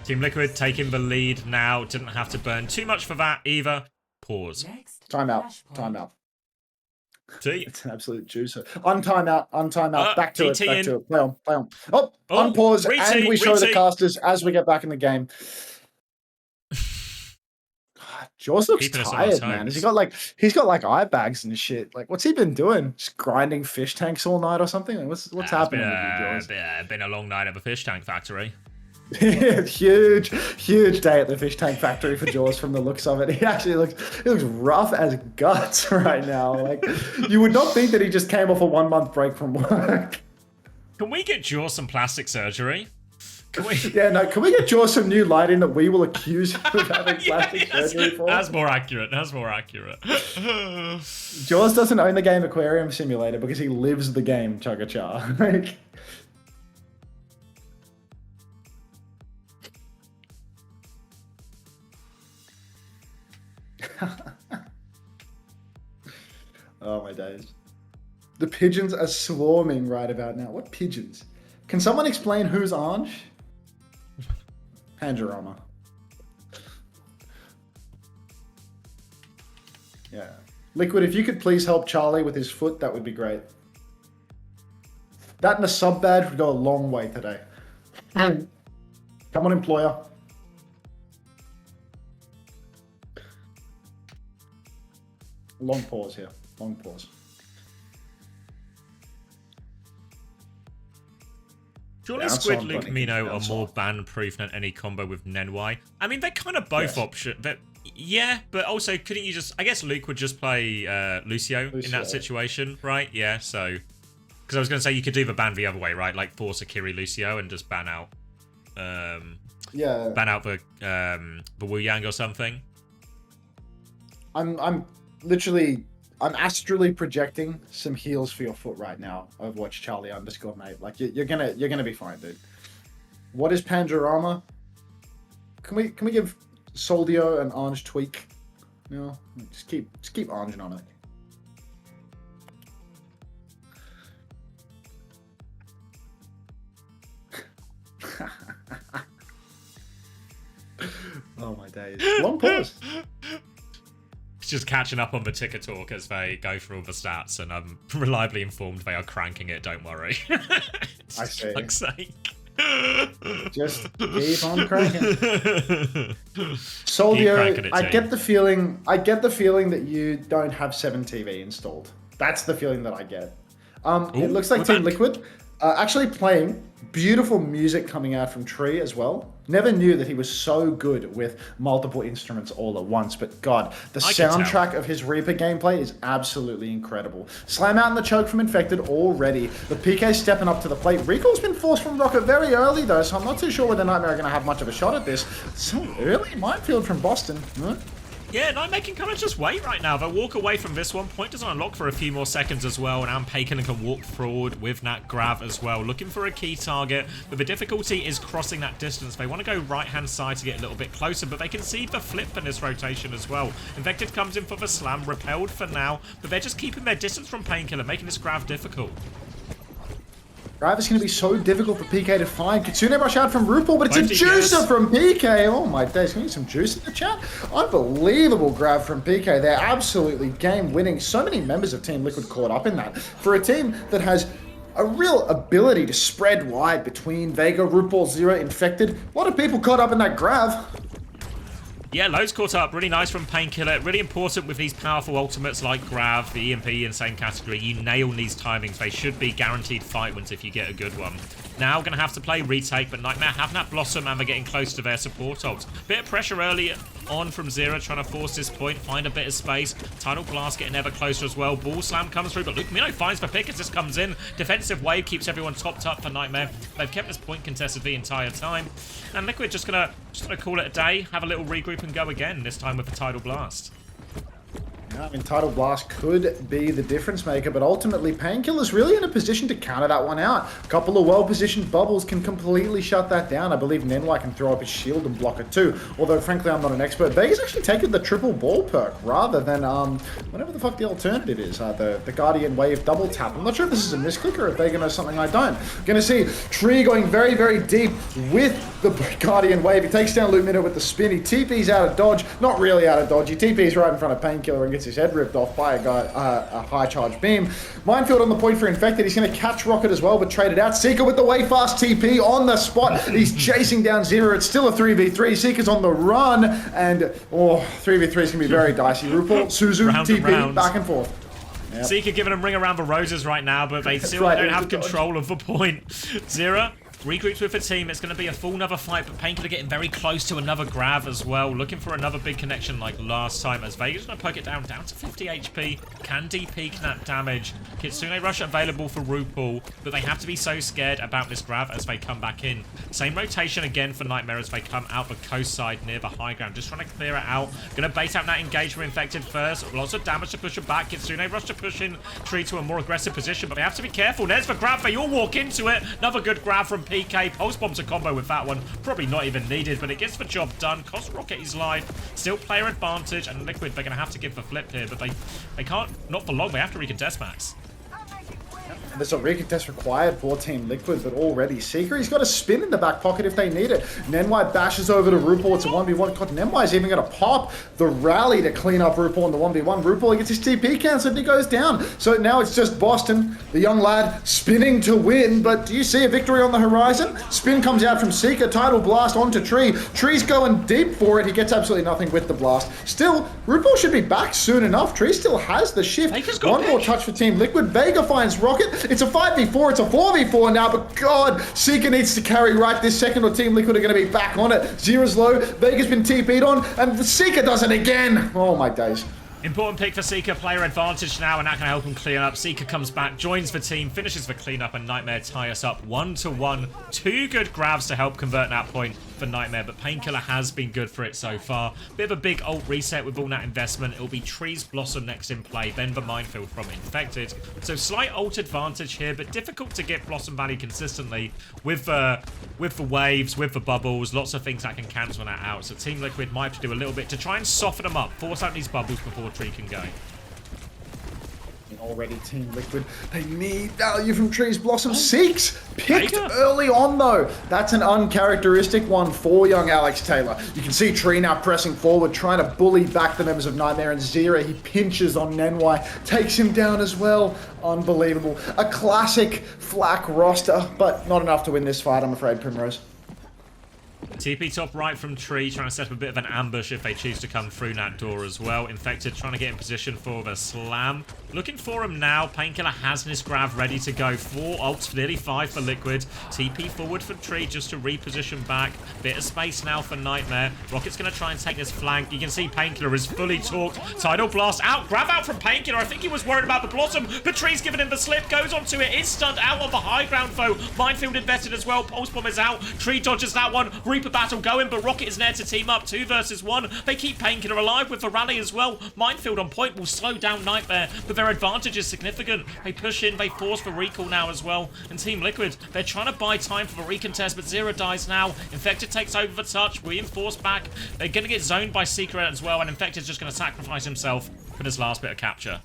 Team Liquid taking the lead now. Didn't have to burn too much for that either. Pause. Timeout. See? It's an absolute juicer. On timeout. Back to it. Play on. Oh, unpause, and we show the casters as we get back in the game. God, Jaws looks Keeping us on our tired, man. toes. He's got like eye bags and shit. Like, what's he been doing? Just grinding fish tanks all night or something? Like, what's happening with you, Jaws? Been a long night at the fish tank factory. Huge day at the fish tank factory for Jaws from the looks of it. He looks rough as guts right now. Like, you would not think that he just came off a 1 month break from work. Can we get Jaws some plastic surgery? Can we? Yeah, no, can we get Jaws some new lighting that we will accuse him of having plastic surgery for? That's more accurate. Jaws doesn't own the game Aquarium Simulator because he lives the game Chugga Cha. Like, oh my days. The pigeons are swarming right about now. What pigeons? Can someone explain who's Ange? Pangerama. Yeah. Liquid, if you could please help Charlie with his foot, that would be great. That and a sub badge would go a long way today. Come on, employer. Long pause here. Long pause. Surely Squid Luke Mino are more ban-proof than any combo with Nenwai. I mean, they're kind of both options. Yeah, but also, couldn't you just... I guess Luke would just play Lucio in that situation, right? Yeah, so... Because I was going to say you could do the ban the other way, right? Like force Akiri Lucio and just ban out... yeah. Ban out the Wu Yang or something. I'm astrally projecting some heals for your foot right now. Overwatch Charlie _ mate. Like you're gonna be fine, dude. What is Pangerama? Can we give Soldio an Ange tweak? You know, just keep Anging on it. Oh my days. Long pause. Just catching up on the ticker talk as they go through all the stats, and I'm reliably informed they are cranking it, don't worry. I see. Fuck's sake. Just keep on cranking. Soldio, I get the feeling that you don't have 7TV installed. That's the feeling that I get. It looks like Team Liquid actually playing beautiful music coming out from Tree as well. Never knew that he was so good with multiple instruments all at once, but God, the soundtrack of his Reaper gameplay is absolutely incredible. Slam out in the choke from Infected already. The PK stepping up to the plate. Recall's been forced from Rocket very early though, so I'm not too sure whether Nightmare are going to have much of a shot at this. So early minefield from Boston. Huh? Yeah, Nightmare can kind of just wait right now. They'll walk away from this one. Point doesn't unlock for a few more seconds as well, and Ampaiken can walk forward with that grab as well, looking for a key target, but the difficulty is crossing that distance. They want to go right-hand side to get a little bit closer, but they can see the flip in this rotation as well. Infected comes in for the slam, repelled for now, but they're just keeping their distance from Painkiller, making this grab difficult. Grab is going to be so difficult for PK to find. Kitsune rush out from RuPaul, but it's a juicer from PK. Oh my days, can we get some juice in the chat? Unbelievable grab from PK. They're absolutely game winning. So many members of Team Liquid caught up in that. For a team that has a real ability to spread wide between Vega, RuPaul, Zero, Infected. A lot of people caught up in that grab. Yeah, loads caught up. Really nice from Painkiller. Really important with these powerful ultimates like Grav, the EMP in the same category. You nail these timings. They should be guaranteed fight wins if you get a good one. Now going to have to play retake, but Nightmare having that Blossom and they're getting close to their support ult. Bit of pressure early on from Zero, trying to force this point, find a bit of space. Tidal Blast getting ever closer as well. Ball Slam comes through, but Luke Mino finds the pick as this comes in. Defensive wave keeps everyone topped up for Nightmare. They've kept this point contested the entire time. And Liquid just gonna call it a day, have a little regroup and go again, this time with the Tidal Blast. I mean, Tidal Blast could be the difference maker, but ultimately Painkiller's really in a position to counter that one out. A couple of well-positioned bubbles can completely shut that down. I believe Nenwai can throw up his shield and block it too, although frankly I'm not an expert. Vega's actually taken the triple ball perk rather than whatever the fuck the alternative is, the Guardian Wave double tap. I'm not sure if this is a misclick or if Vega knows something I don't. Gonna see Tree going very, very deep with the Guardian Wave. He takes down Lumina with the spin. He TP's out of dodge, not really out of dodge. He TP's right in front of Painkiller and gets his head ripped off by a high charge beam. Minefield on the point for Infected. He's going to catch Rocket as well, but trade it out. Seeker with the way fast TP on the spot. He's chasing down Zero. It's still a 3v3. Seeker's on the run, and 3v3 is going to be very dicey. RuPaul, Suzu, Round and TP, round. back and forth. Yep. Seeker giving him ring around the roses right now, but they still right, don't have into control of the point. Zero regroups with the team. It's going to be a full another fight, but Painkiller getting very close to another grab as well. Looking for another big connection like last time, as Vega's going to poke it down to 50 HP. Can DP that damage. Kitsune Rush available for RuPaul, but they have to be so scared about this grab as they come back in. Same rotation again for Nightmare as they come out the coast side near the high ground. Just trying to clear it out. Going to bait out that engagement Infected first. Lots of damage to push it back. Kitsune Rush to push in Tree to a more aggressive position, but they have to be careful. There's the grab. They all walk into it. Another good grab from PK. Pulse Bomb's a combo with that one. Probably not even needed, but it gets the job done. Cost Rocket his life. Still player advantage, and Liquid, they're going to have to give the flip here, but they can't, not for long. They have to recontest Max. There's a recontest required for Team Liquid, but already Seeker, he's got a spin in the back pocket if they need it. Nenwai bashes over to RuPaul. It's a 1v1. God, Nenwai's even going to pop the rally to clean up RuPaul in the 1v1. RuPaul gets his TP cancelled and he goes down. So now it's just Boston, the young lad, spinning to win. But do you see a victory on the horizon? Spin comes out from Seeker. Tidal blast onto Tree. Tree's going deep for it. He gets absolutely nothing with the blast. Still, RuPaul should be back soon enough. Tree still has the shift. One more touch for Team Liquid. Vega finds Rocket. It's a 5v4, it's a 4v4 now, but God, Seeker needs to carry right this second or Team Liquid are going to be back on it. Zero's low, Vega's been TP'd on, and Seeker does it again. Oh my days. Important pick for Seeker, player advantage now, and that can help him clean up. Seeker comes back, joins the team, finishes the cleanup, and Nightmare tie us up 1-1. Two good grabs to help convert that point for Nightmare, but Painkiller has been good for it so far. Bit of a big ult reset with all that investment. It'll be Tree's Blossom next in play, then the Minefield from Infected. So slight ult advantage here, but difficult to get Blossom value consistently with the waves, with the bubbles, lots of things that can cancel that out. So Team Liquid might have to do a little bit to try and soften them up, force out these bubbles before Tree can go. Already Team Liquid, they need value from Tree's Blossom. Seeks picked early on though. That's an uncharacteristic one for young Alex Taylor. You can see Tree now pressing forward, trying to bully back the members of Nightmare, and Zero, he pinches on Nenwai, takes him down as well. Unbelievable. A classic flak roster, but not enough to win this fight, I'm afraid, Primrose. TP top right from Tree, trying to set up a bit of an ambush if they choose to come through that door as well. Infected trying to get in position for the slam. Looking for him now. Painkiller has his grab ready to go. 4 ults, nearly 5 for Liquid. TP forward for Tree just to reposition back. Bit of space now for Nightmare. Rocket's going to try and take this flank. You can see Painkiller is fully torqued. Tidal blast out. Grab out from Painkiller. I think he was worried about the Blossom, but Tree's giving him the slip. Goes onto it. Is stunned out on the high ground though. Minefield invested as well. Pulse Bomb is out. Tree dodges that one. Reaper battle going, but Rocket is there to team up. 2 versus 1. They keep Painkiller alive with the rally as well. Minefield on point will slow down Nightmare, but their advantage is significant. They push in, they force for recall now as well. And Team Liquid, they're trying to buy time for the recontest, but Zero dies now. Infected takes over the touch, reinforced back. They're going to get zoned by Seeker as well, and Infected's just going to sacrifice himself for this last bit of capture.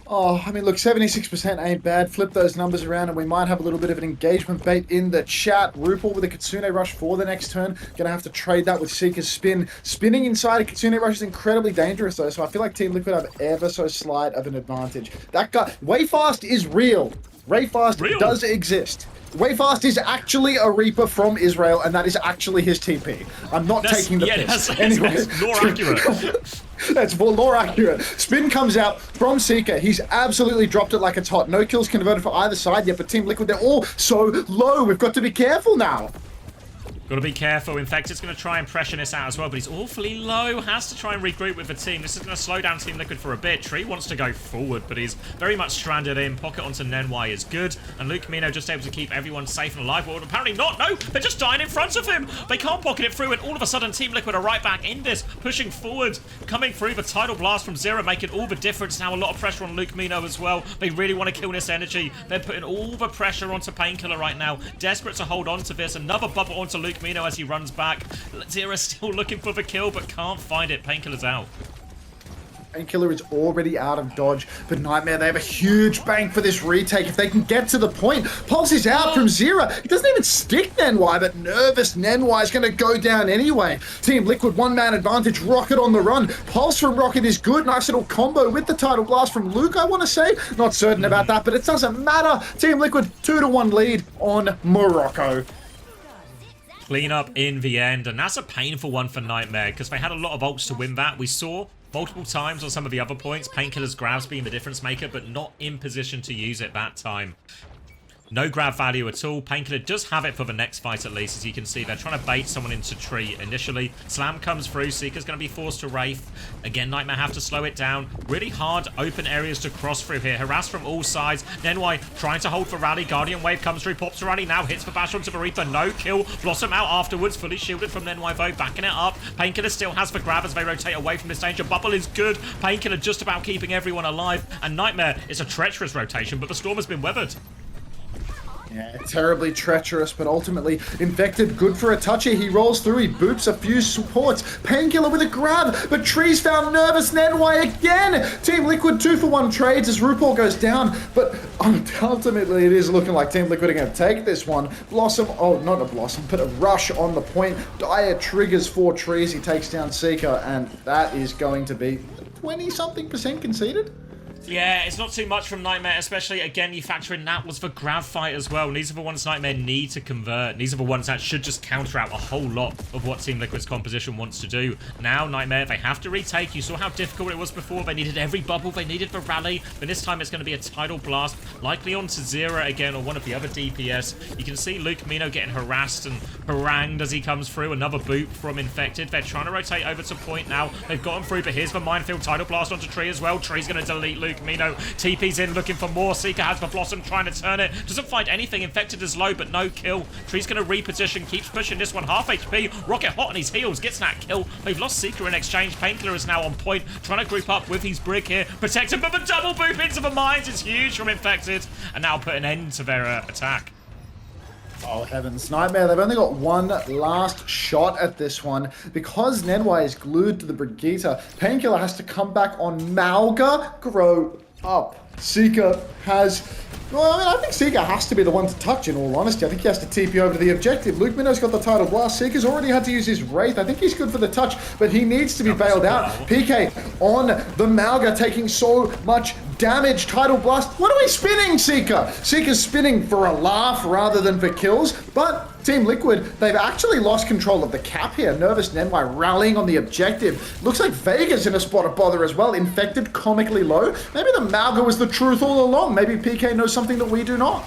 Oh, I mean, look, 76% ain't bad. Flip those numbers around and we might have a little bit of an engagement bait in the chat. RuPaul with a Kitsune Rush for the next turn. Gonna have to trade that with Seeker's spin. Spinning inside a Kitsune Rush is incredibly dangerous though, so I feel like Team Liquid have ever so slight of an advantage. That guy, Wayfast is real. Wayfast does exist. Wayfast is actually a Reaper from Israel, and that is actually his TP. I'm not taking the piss. Anyway, that's more accurate. That's more lore accurate. Spin comes out from Seeker. He's absolutely dropped it like it's hot. No kills converted for either side yet, but Team Liquid, they're all so low. We've got to be careful now. Got to be careful. Infected's going to try and pressure this out as well, but he's awfully low. Has to try and regroup with the team. This is going to slow down Team Liquid for a bit. Tree wants to go forward, but he's very much stranded in. Pocket onto Nenwai is good, and Luke Mino just able to keep everyone safe and alive. Well, apparently not. No, they're just dying in front of him. They can't pocket it through, and all of a sudden Team Liquid are right back in this, pushing forward, coming through. The Tidal Blast from Zero making all the difference now. A lot of pressure on Luke Mino as well. They really want to kill this energy. They're putting all the pressure onto Painkiller right now. Desperate to hold on to this. Another bubble onto Luke Mino as he runs back. Zero still looking for the kill, but can't find it. Painkiller's out. Painkiller is already out of dodge, but Nightmare, they have a huge bank for this retake if they can get to the point. Pulse is out from Zera. It doesn't even stick Nenwai, but nervous Nenwai is going to go down anyway. Team Liquid, one-man advantage. Rocket on the run. Pulse from Rocket is good. Nice little combo with the Tidal Blast from Luke, I want to say. Not certain about that, but it doesn't matter. Team Liquid, 2-1 lead on Morocco. Clean up in the end, and that's a painful one for Nightmare because they had a lot of ults to win that. We saw multiple times on some of the other points, Painkiller's grabs being the difference maker, but not in position to use it that time. No grab value at all. Painkiller does have it for the next fight at least. As you can see, they're trying to bait someone into tree initially. Slam comes through. Seeker's going to be forced to Wraith. Again, Nightmare have to slow it down. Really hard open areas to cross through here. Harassed from all sides. Nenwai trying to hold for Rally. Guardian Wave comes through. Pops to Rally now. Hits for Bash onto Reaper. No kill. Blossom out afterwards. Fully shielded from Nenwai though. Backing it up. Painkiller still has the grab as they rotate away from this danger. Bubble is good. Painkiller just about keeping everyone alive. And Nightmare is a treacherous rotation, but the storm has been weathered. Yeah, terribly treacherous, but ultimately Infected good for a toucher. He rolls through, he boops a few supports. Painkiller with a grab, but Trees found nervous Nenwai again. Team Liquid 2-for-1 trades as RuPaul goes down, but ultimately it is looking like Team Liquid are going to take this one. Blossom, oh, not a Blossom, but a Rush on the point. Dire triggers for Trees. He takes down Seeker, and that is going to be 20-something% conceded. Yeah, it's not too much from Nightmare, especially, again, you factor in that was for grab fight as well. And these are the ones Nightmare need to convert. These are the ones that should just counter out a whole lot of what Team Liquid's composition wants to do. Now, Nightmare, they have to retake. You saw how difficult it was before. They needed every bubble. They needed the rally. But this time, it's going to be a Tidal Blast, likely onto Zera again, or one of the other DPS. You can see Luke Mino getting harassed and harangued as he comes through. Another boot from Infected. They're trying to rotate over to point now. They've got him through, but here's the Minefield Tidal Blast onto Tree as well. Tree's going to delete Luke Mino. TP's in, looking for more. Seeker has the Blossom, trying to turn it. Doesn't find anything. Infected is low, but no kill. Tree's going to reposition, keeps pushing this one. Half HP. Rocket hot on his heels, gets that kill. They've lost Seeker in exchange. Painkiller is now on point, trying to group up with his Brig here. Protect him, but the double boop into the mines is huge from Infected. And now put an end to their attack. Oh heavens, Nightmare, they've only got one last shot at this one. Because Nenwai is glued to the Brigitte, Painkiller has to come back on Malga. Grow up. Seeker has... Well, I mean, I think Seeker has to be the one to touch, in all honesty. I think he has to TP over to the objective. Luke Minno's got the Tidal Blast. Seeker's already had to use his Wraith. I think he's good for the touch, but he needs to be bailed out. PK on the Malga, taking so much damage. Tidal Blast. What are we spinning, Seeker? Seeker's spinning for a laugh rather than for kills, but Team Liquid, they've actually lost control of the cap here. Nervous Nenwai rallying on the objective. Looks like Vega's in a spot of bother as well. Infected comically low. Maybe the Malga was the truth all along. Maybe PK knows something that we do not.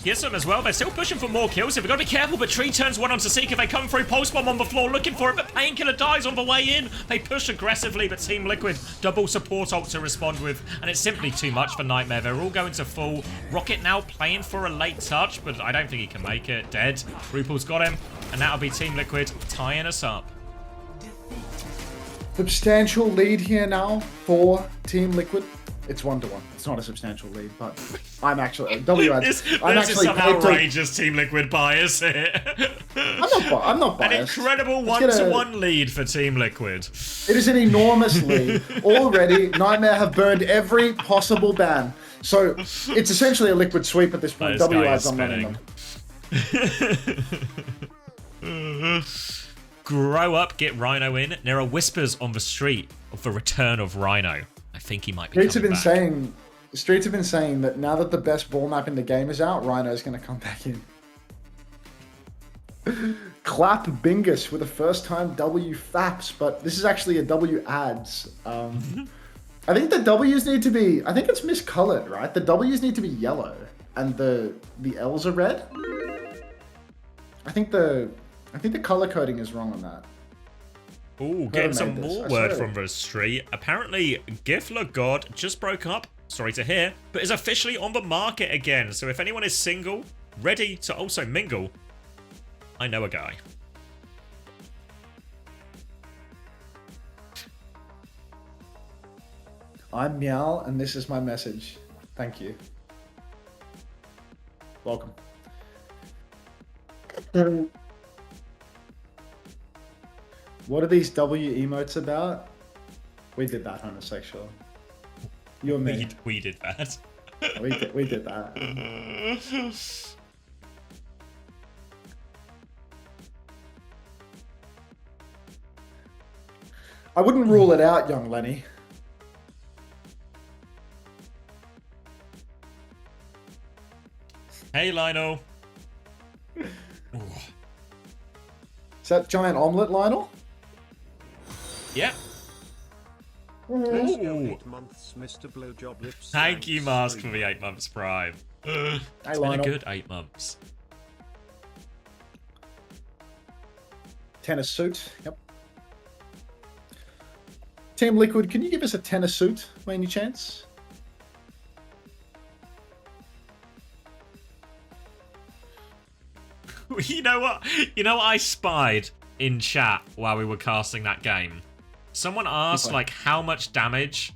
Here's some as well. They're still pushing for more kills. They've got to be careful, but Tree turns one onto Seeker. They come through. Pulse Bomb on the floor looking for it, but Painkiller dies on the way in. They push aggressively, but Team Liquid double support ult to respond with, and it's simply too much for Nightmare. They're all going to full. Rocket now playing for a late touch, but I don't think he can make it. Dead. RuPaul's got him, and that'll be Team Liquid tying us up. Substantial lead here now for Team Liquid. It's 1-1. It's not a substantial lead, but I'm actually This is some outrageous Team Liquid bias here. I'm not biased. An incredible 1-1 lead for Team Liquid. It is an enormous lead. Already, Nightmare have burned every possible ban. So it's essentially a liquid sweep at this point. WI's I'm running them. Grow up, get Rhino in. There are whispers on the street of the return of Rhino. I think he might be Streets have been saying that now that the best ball map in the game is out, Rhino's going to come back in. Clap Bingus with a first-time W Faps, but this is actually a W ads. I think the W's need to be... I think it's miscolored, right? The W's need to be yellow, and the L's are red. I think the color coding is wrong on that. Ooh, getting some more word from the street. Apparently, Gifler God just broke up, sorry to hear, but is officially on the market again. So if anyone is single, ready to also mingle, I know a guy. I'm Meow, and this is my message. Thank you. Welcome. What are these W emotes about? We did that homosexual. You and me. We did that. We did that. I wouldn't rule it out, young Lenny. Hey, Lionel. Is that giant omelette, Lionel? Yeah. Bless you, Ooh. 8 months, Mr. Blowjob Lips. Thank you, Thanks, Mask, for stream. the 8 months prime. It's been a Lionel. good 8 months. Tennis suit. Yep. Team Liquid, can you give us a tennis suit by any chance? You know what? You know what I spied in chat while we were casting that game? Someone asked, Okay. like, how much damage,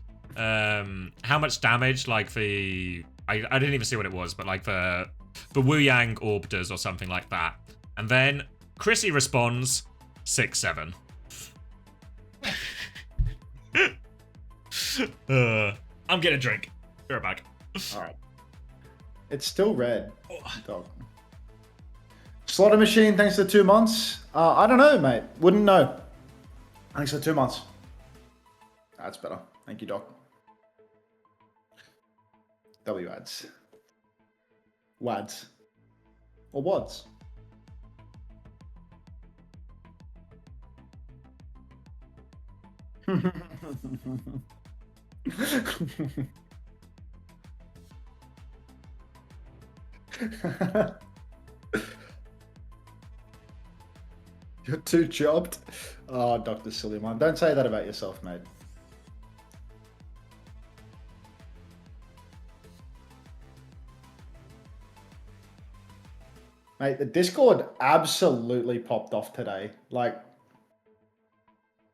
like, the... I didn't even see what it was, but, like, the Wu Yang orb does or something like that. And then Chrissy responds, 6-7. I'm getting a drink. Be right back. All right. It's still red. Dog. Slaughter Machine, thanks for 2 months. I don't know, mate. Wouldn't know. Thanks for 2 months. That's better. Thank you, Doc. W ads. Wads. Or wads. You're too chopped. Oh, Dr. Suleiman. Don't say that about yourself, mate. Mate, the Discord absolutely popped off today. Like,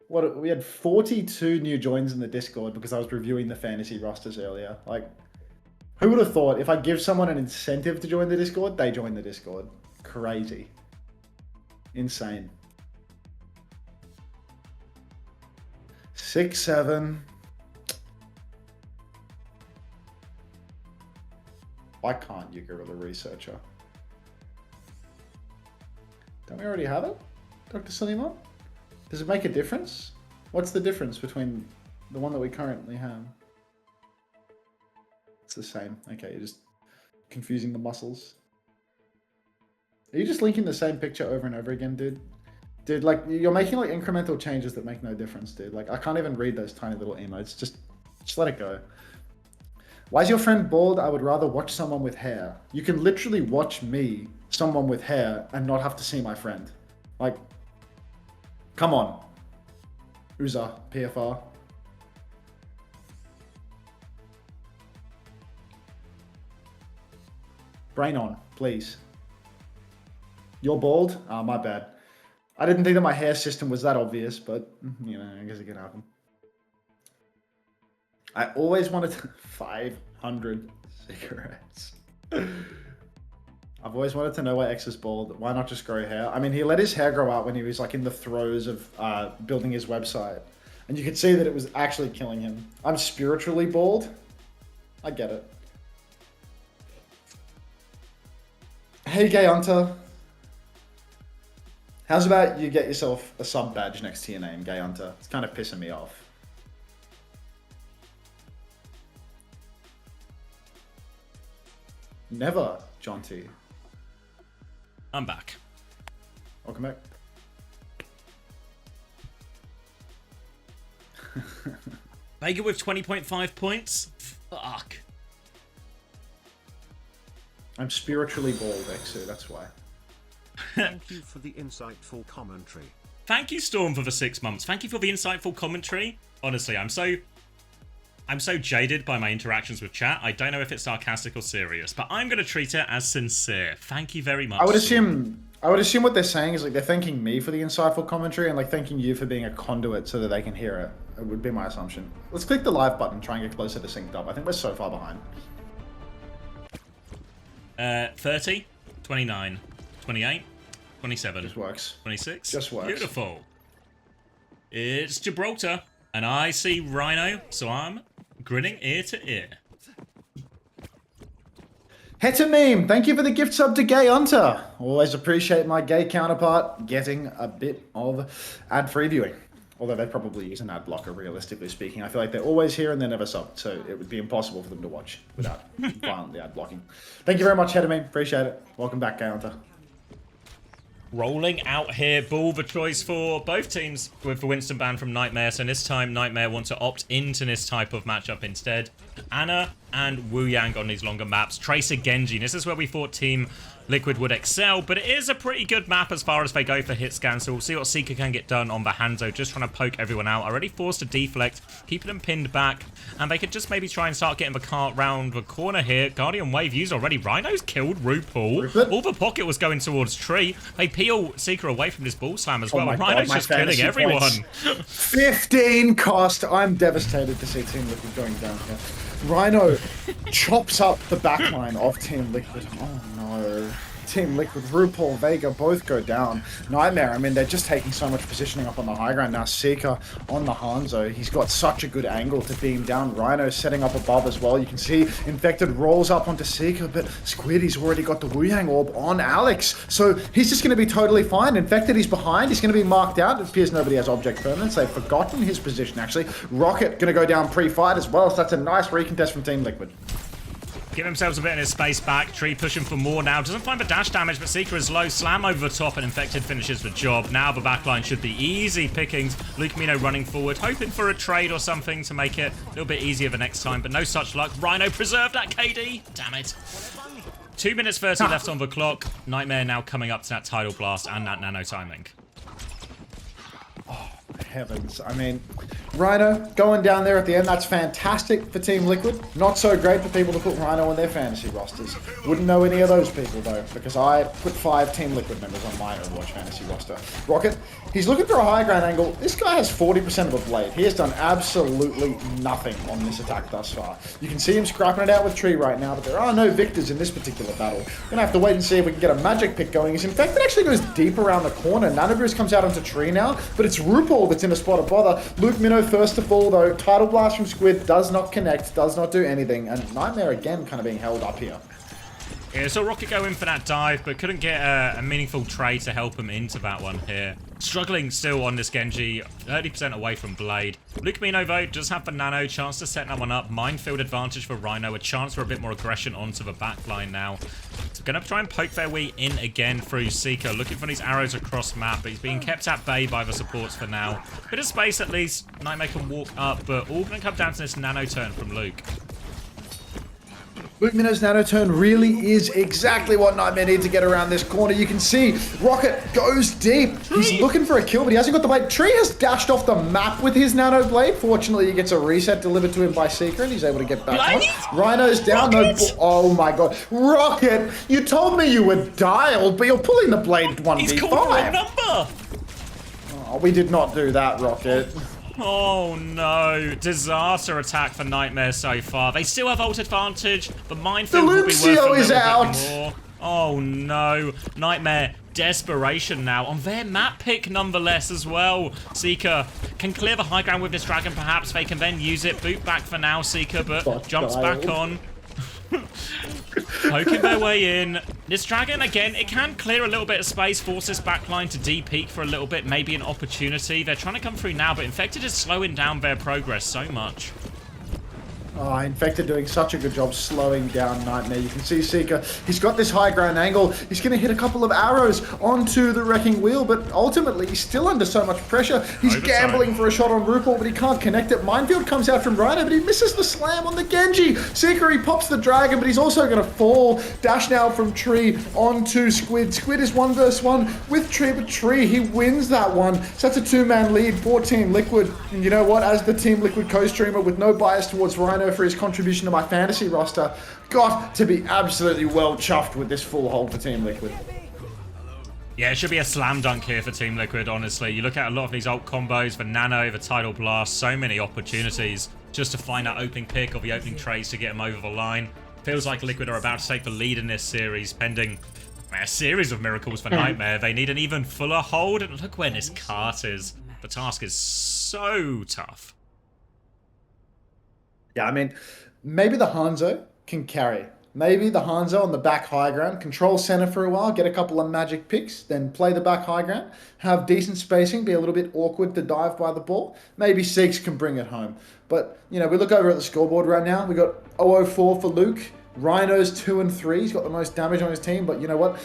we had 42 new joins in the Discord because I was reviewing the fantasy rosters earlier. Like, who would have thought if I give someone an incentive to join the Discord, they join the Discord? Crazy. Insane. 6-7. Why can't you Google the researcher? Don't we already have it, Dr. Suleiman? Does it make a difference? What's the difference between the one that we currently have? It's the same. Okay, you're just confusing the muscles. Are you just linking the same picture over and over again, dude? Dude, like, you're making, like, incremental changes that make no difference, dude. Like, I can't even read those tiny little emotes. Just let it go. Why is your friend bald? I would rather watch someone with hair. You can literally watch me, someone with hair, and not have to see my friend. Like, come on. Uza, PFR. Brain on, please. You're bald? Ah, my bad. I didn't think that my hair system was that obvious, but, you know, I guess it can happen. I always wanted 500 cigarettes. I've always wanted to know why X is bald. Why not just grow hair? I mean, he let his hair grow out when he was like in the throes of building his website. And you could see that it was actually killing him. I'm spiritually bald. I get it. Hey, Gay Hunter. How's about you get yourself a sub badge next to your name, Gay Hunter? It's kind of pissing me off. Never, John T. I'm back. Welcome back. Vega with 20.5 points? Fuck. I'm spiritually bald, Exu, that's why. Thank you for the insightful commentary. Thank you, Storm, for the 6 months. Thank you for the insightful commentary. Honestly, I'm so jaded by my interactions with chat. I don't know if it's sarcastic or serious, but I'm going to treat it as sincere. Thank you very much. I would Storm. assume what they're saying is like they're thanking me for the insightful commentary and like thanking you for being a conduit so that they can hear it. It would be my assumption. Let's click the live button, try and get closer to synced up. I think we're so far behind. 30, 29, 28, 27, Just works. 26. Just works. Beautiful. It's Gibraltar. And I see Rhino, so I'm grinning ear to ear. Heta Meme, thank you for the gift sub to Gay Hunter. Always appreciate my gay counterpart getting a bit of ad-free viewing. Although they probably use an ad blocker, realistically speaking. I feel like they're always here and they're never subbed, so it would be impossible for them to watch without violently ad blocking. Thank you very much, Heta Meme. Appreciate it. Welcome back, Gay Hunter. Rolling out here, ball the choice for both teams with the Winston ban from Nightmare. So this time, Nightmare want to opt into this type of matchup instead. Ana and Wu Yang on these longer maps. Tracer Genji. This is where we thought Team Liquid would excel, but it is a pretty good map as far as they go for hit scan. So we'll see what Seeker can get done on the Hanzo, just trying to poke everyone out. Already forced a deflect, keeping them pinned back, and they could just maybe try and start getting the cart round the corner here. Guardian Wave used already. Rhino's killed RuPaul. All the pocket was going towards Tree. They peel Seeker away from this ball slam as well. my Rhino's God, just killing everyone. Points. 15 cost. I'm devastated to see Team Liquid going down here. Rhino chops up the backline of Team Liquid. Oh no. Team Liquid, RuPaul, Vega both go down. Nightmare, I mean, they're just taking so much positioning up on the high ground now. Seeker on the Hanzo. He's got such a good angle to beam down. Rhino setting up above as well. You can see Infected rolls up onto Seeker, but Squiddy's already got the Wu Yang orb on Alex. So he's just going to be totally fine. Infected, he's behind. He's going to be marked out. It appears nobody has object permanence. They've forgotten his position, actually. Rocket going to go down pre-fight as well. So that's a nice recontest from Team Liquid. Give themselves a bit of his space back. Tree pushing for more now. Doesn't find the dash damage, but Seeker is low. Slam over the top, and Infected finishes the job. Now the backline should be easy pickings. Luke Mino running forward, hoping for a trade or something to make it a little bit easier the next time, but no such luck. Rhino preserved that KD. Damn it. 2 minutes 30 left on the clock. Nightmare now coming up to that Tidal Blast and that nano timing. Heavens. I mean, Rhino going down there at the end, that's fantastic for Team Liquid. Not so great for people to put Rhino on their fantasy rosters. Wouldn't know any of those people, though, because I put 5 Team Liquid members on my Overwatch fantasy roster. Rocket, he's looking for a high ground angle. This guy has 40% of a blade. He has done absolutely nothing on this attack thus far. You can see him scrapping it out with Tree right now, but there are no victors in this particular battle. We're going to have to wait and see if we can get a magic pick going. His Infected actually goes deep around the corner. Nanobrews comes out onto Tree now, but it's RuPaul that's in a spot of bother. Luke Minnow first to fall, though. Tidal Blast from Squid does not connect, does not do anything, and Nightmare again kind of being held up here. Yeah, so Rocket go in for that dive, but couldn't get a meaningful trade to help him into that one here. Struggling still on this Genji, 30% away from Blade. Luke Mino, though, does have the nano, chance to set that one up. Minefield advantage for Rhino, a chance for a bit more aggression onto the backline now. So gonna try and poke their way in again through Seeker, looking for these arrows across map, but he's being kept at bay by the supports for now. Bit of space at least, Nightmare can walk up, but all gonna come down to this nano turn from Luke. Luke Minno's nano turn really is exactly what Nightmare needs to get around this corner. You can see Rocket goes deep. He's looking for a kill, but he hasn't got the blade. Tree has dashed off the map with his nano blade. Fortunately, he gets a reset delivered to him by Seeker, and he's able to get back on. Rhino's down. No, oh my god. Rocket, you told me you were dialed, but you're pulling the blade 1v5. He's called the wrong number! Oh, we did not do that, Rocket. Oh no, disaster attack for Nightmare so far. They still have ult advantage, but Minefield will be worth a little is out. bit more. Oh no, Nightmare, desperation now on their map pick nonetheless as well. Seeker can clear the high ground with this dragon perhaps. They can then use it, boot back for now Seeker, but jumps back on. Poking their way in. This dragon, again, it can clear a little bit of space, force this backline to de-peak for a little bit, maybe an opportunity. They're trying to come through now, but Infected is slowing down their progress so much. Oh, Infected doing such a good job slowing down Nightmare. You can see Seeker, he's got this high ground angle. He's going to hit a couple of arrows onto the Wrecking Wheel, but ultimately he's still under so much pressure. He's gambling for a shot on RuPaul, but he can't connect it. Minefield comes out from Rhino, but he misses the slam on the Genji. Seeker, he pops the dragon, but he's also going to fall. Dash now from Tree onto Squid. Squid is 1 versus 1 with Tree, but Tree, he wins that one. So that's a 2-man lead for Team Liquid. And you know what? As the Team Liquid co-streamer with no bias towards Rhino for his contribution to my fantasy roster, got to be absolutely well chuffed with this full hold for Team Liquid. Yeah, it should be a slam dunk here for Team Liquid, honestly. You look at a lot of these ult combos, the nano, the tidal blast, so many opportunities just to find that opening pick or the opening trades to get them over the line. Feels like Liquid are about to take the lead in this series, pending a series of miracles for Nightmare. They need an even fuller hold, and look where this cart is. The task is so tough. Yeah, I mean, maybe the Hanzo can carry. Maybe the Hanzo on the back high ground, control center for a while, get a couple of magic picks, then play the back high ground, have decent spacing, be a little bit awkward to dive by the ball. Maybe Seeks can bring it home. But, you know, we look over at the scoreboard right now. We got 004 for Luke. Rhino's 2 and 3. He's got the most damage on his team, but you know what?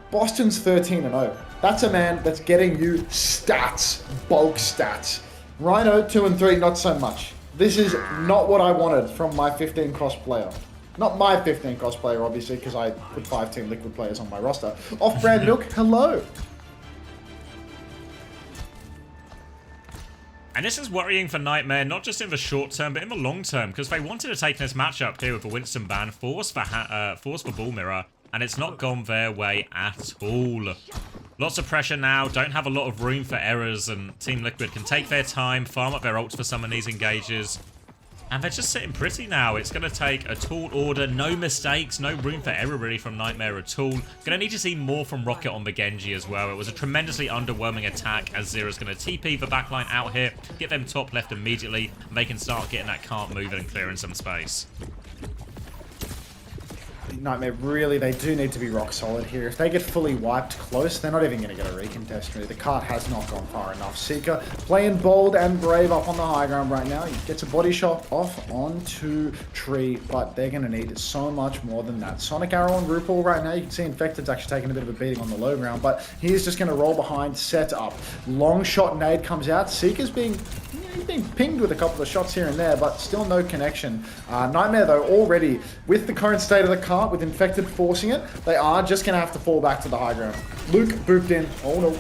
Boston's 13 and 0. That's a man that's getting you stats, bulk stats. Rhino 2 and 3, not so much. This is not what I wanted from my 15 cross player. Not my 15 cross player, obviously, because I put 5 Team Liquid players on my roster. Off-brand Milk, hello. And this is worrying for Nightmare, not just in the short term, but in the long term, because they wanted to take this matchup here with a Winston ban, force for Ball Mirror, and it's not gone their way at all. Lots of pressure now, don't have a lot of room for errors, and Team Liquid can take their time, farm up their ults for some of these engages. And they're just sitting pretty now. It's going to take a tall order, no mistakes, no room for error really from Nightmare at all. Going to need to see more from Rocket on the Genji as well. It was a tremendously underwhelming attack as Zera's going to TP the backline out here, get them top left immediately, and they can start getting that cart moving and clearing some space. Nightmare, really, they do need to be rock solid here. If they get fully wiped close, they're not even going to get a recontest, really. The cart has not gone far enough. Seeker playing bold and brave up on the high ground right now. He gets a body shot off onto Tree, but they're going to need so much more than that. Sonic Arrow on RuPaul right now. You can see Infected's actually taking a bit of a beating on the low ground, but he's just going to roll behind, set up. Long shot nade comes out. Seeker's being pinged with a couple of shots here and there, but still no connection. Nightmare, though, already with the current state of the cart, with Infected forcing it, they are just going to have to fall back to the high ground. Luke booped in. Oh, no.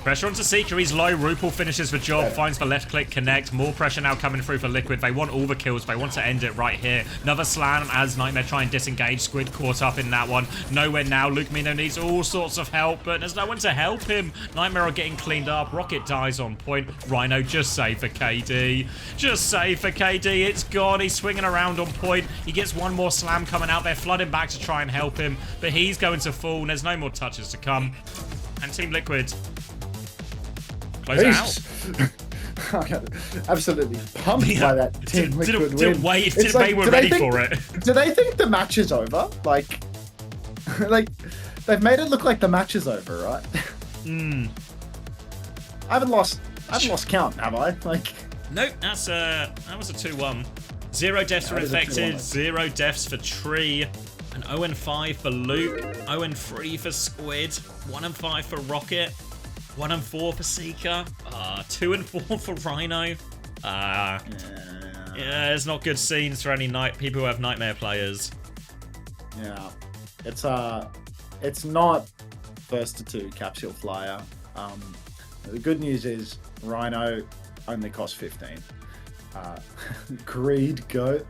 Pressure onto Seeker, he's low. RuPaul finishes the job, finds the left click connect. More pressure now coming through for Liquid. They want all the kills. They want to end it right here. Another slam as Nightmare try and disengage. Squid caught up in that one. Nowhere now. Luke Mino needs all sorts of help, but there's no one to help him. Nightmare are getting cleaned up. Rocket dies on point. Rhino just save for KD. Just save for KD. It's gone. He's swinging around on point. He gets one more slam coming out there, flooding back to try and help him, but he's going to fall, and there's no more touches to come. And Team Liquid close out. Absolutely pumped by that Team Liquid win. Didn't wait. They were ready for it. Do they think the match is over? Like they've made it look like the match is over, right? I haven't lost count, have I? Like, nope. That was a 2-1. 0 deaths for Infected. 0 deaths for Tree. An 0-5 for Luke. 0-3 for Squid. 1-5 for Rocket. 1-4 for Seeker. 2-4 for Rhino. Yeah, it's not good scenes for any people who have Nightmare players. Yeah, it's not first to 2 capsule flyer. The good news is Rhino only costs 15. Greed goat.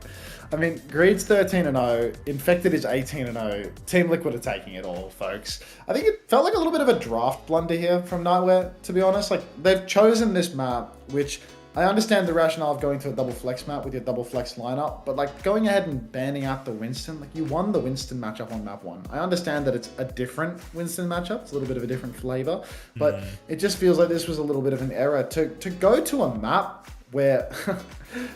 I mean, Greed's 13-0. Infected is 18-0. Team Liquid are taking it all, folks. I think it felt like a little bit of a draft blunder here from Nightmare, to be honest. Like, they've chosen this map, which I understand the rationale of going to a double flex map with your double flex lineup, but like going ahead and banning out the Winston, like you won the Winston matchup on map 1. I understand that it's a different Winston matchup. It's a little bit of a different flavor, but it just feels like this was a little bit of an error to go to a map where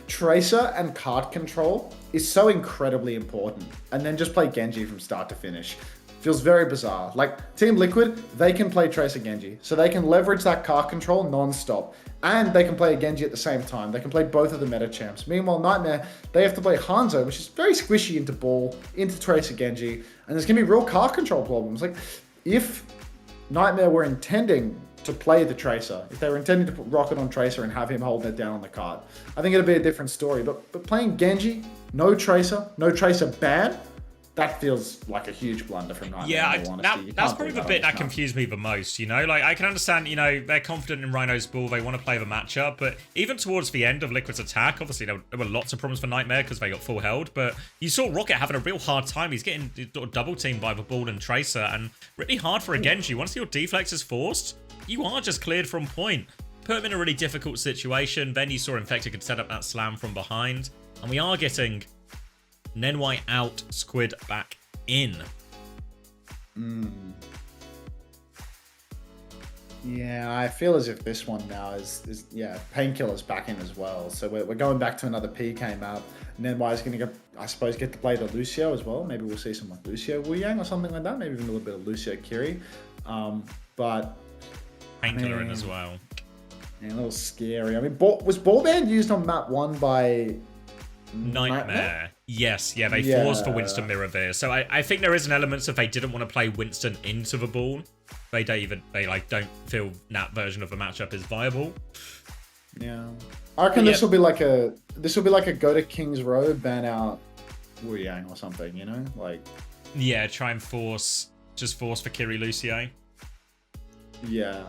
Tracer and card control is so incredibly important, and then just play Genji from start to finish. Feels very bizarre. Like, Team Liquid, they can play Tracer Genji, so they can leverage that card control non-stop, and they can play a Genji at the same time. They can play both of the meta champs. Meanwhile, Nightmare, they have to play Hanzo, which is very squishy into ball, into Tracer Genji, and there's going to be real card control problems. Like, if Nightmare were intending to play the Tracer, if they were intending to put Rocket on Tracer and have him holding it down on the card, I think it'd be a different story. But playing Genji, no Tracer ban, that feels like a huge blunder from Nightmare. Yeah, that's probably the bit that confused me the most, you know? Like, I can understand, you know, they're confident in Rhino's ball, they want to play the matchup, but even towards the end of Liquid's attack, obviously there were lots of problems for Nightmare because they got full held, but you saw Rocket having a real hard time. He's getting double teamed by the ball and Tracer, and really hard for a Genji. Once your deflex is forced, you are just cleared from point. Put him in a really difficult situation. Then you saw Infected could set up that slam from behind. And we are getting Nenwai out, Squid back in. Yeah, I feel as if this one now is yeah, Painkiller's back in as well. So we're going back to another PK map. And then Wise going to get, I suppose, get to play the Lucio as well. Maybe we'll see some like Lucio Wu Yang or something like that. Maybe even a little bit of Lucio Kiri. But Painkiller in as well. Yeah, a little scary. I mean, was Ballband used on map 1 by Nightmare? Yes, yeah, they forced for Winston Miravir. So I think there is an element of they didn't want to play Winston into the ball. They don't feel that version of the matchup is viable. Yeah, I reckon this will be like a go to King's Row, ban out Wu Yang or something. You know, like yeah, try and force for Kiri Lucio. Yeah,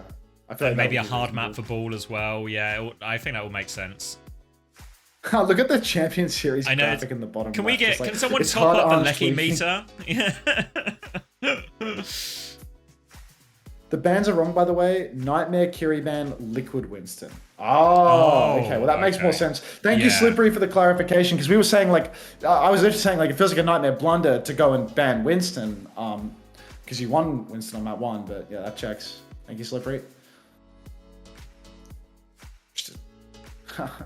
I feel like maybe a hard map for ball as well. Yeah, I think that will make sense. Look at the Champion Series I know, graphic in the bottom. Can left. we get? Like, can someone top up the Lecky meter? Yeah. The bans are wrong, by the way. Nightmare Kiri ban, Liquid Winston. Oh, okay. Well, that makes more sense. Thank you, Slippery, for the clarification. Because we were saying, like, I was literally saying, like, it feels like a Nightmare blunder to go and ban Winston. Because you won Winston on map 1. But yeah, that checks. Thank you, Slippery.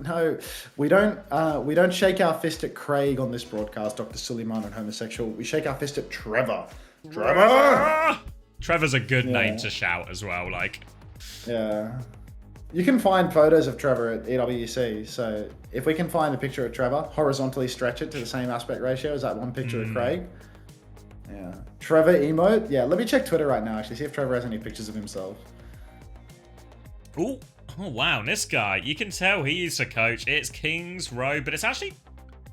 No, we don't shake our fist at Craig on this broadcast, Dr. Suleiman and homosexual. We shake our fist at Trevor. Trevor! Trevor's a good name to shout as well, like. Yeah. You can find photos of Trevor at EWC, so if we can find a picture of Trevor, horizontally stretch it to the same aspect ratio as that one picture of Craig. Yeah. Trevor emote? Yeah, let me check Twitter right now, actually, see if Trevor has any pictures of himself. Ooh. Oh, wow, this guy. You can tell he used to coach. It's King's Row, but it's actually...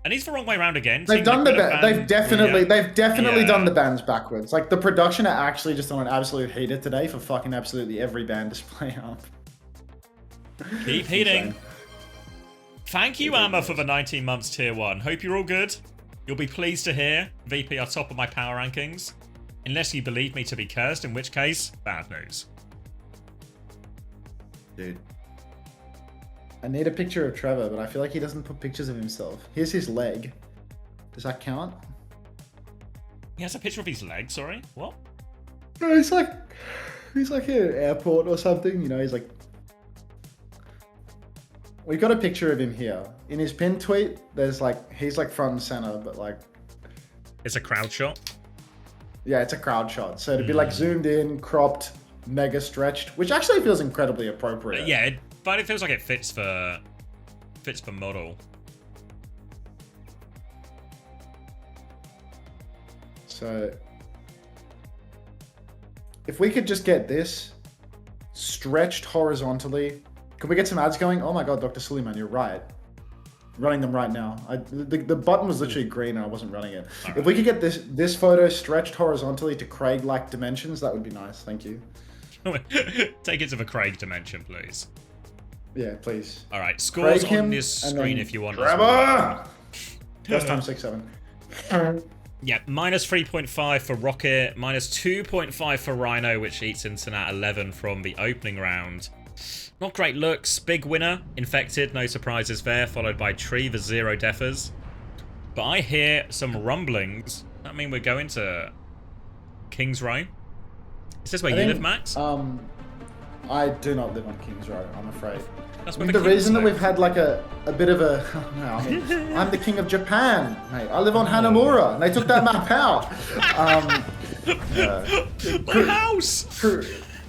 And he's the wrong way around again. They've done they've definitely done the bans backwards. Like, the production are actually just on an absolute heater today for fucking absolutely every ban display up. Keep heating. Thank you, Amma, for the 19 months tier 1. Hope you're all good. You'll be pleased to hear VP are top of my power rankings. Unless you believe me to be cursed, in which case, bad news. Dude. I need a picture of Trevor, but I feel like he doesn't put pictures of himself. Here's his leg. Does that count? He has a picture of his leg, sorry? What? No, he's like at an airport or something, you know, he's like... We've got a picture of him here. In his pinned tweet, there's like, he's like front and center, but like... It's a crowd shot? Yeah, it's a crowd shot. So it'd be like zoomed in, cropped, mega stretched, which actually feels incredibly appropriate. Yeah, but it feels like it fits for model. So if we could just get this stretched horizontally, can we get some ads going? Oh my god, Dr. Suleiman, you're right. Running them right now. The button was literally green and I wasn't running it. All if right. we could get this photo stretched horizontally to Craig-like dimensions, that would be nice. Thank you. Take it to the Craig dimension, please. Yeah, please. All right, scores Craig on him, this and screen then if you want. Trevor! First time 6-7. Yeah, minus 3.5 for Rocket, minus 2.5 for Rhino, which eats into that 11 from the opening round. Not great looks. Big winner, Infected, no surprises there, followed by Tree, the 0 defers. But I hear some rumblings. That mean we're going to King's Row? Is this where you live, Max? I do not live on King's Row, I'm afraid. That's I where mean, the the kings reason that live. we've had like a bit of a... No, I mean, I'm the king of Japan, mate. I live on Hanamura, and they took that map out. My house!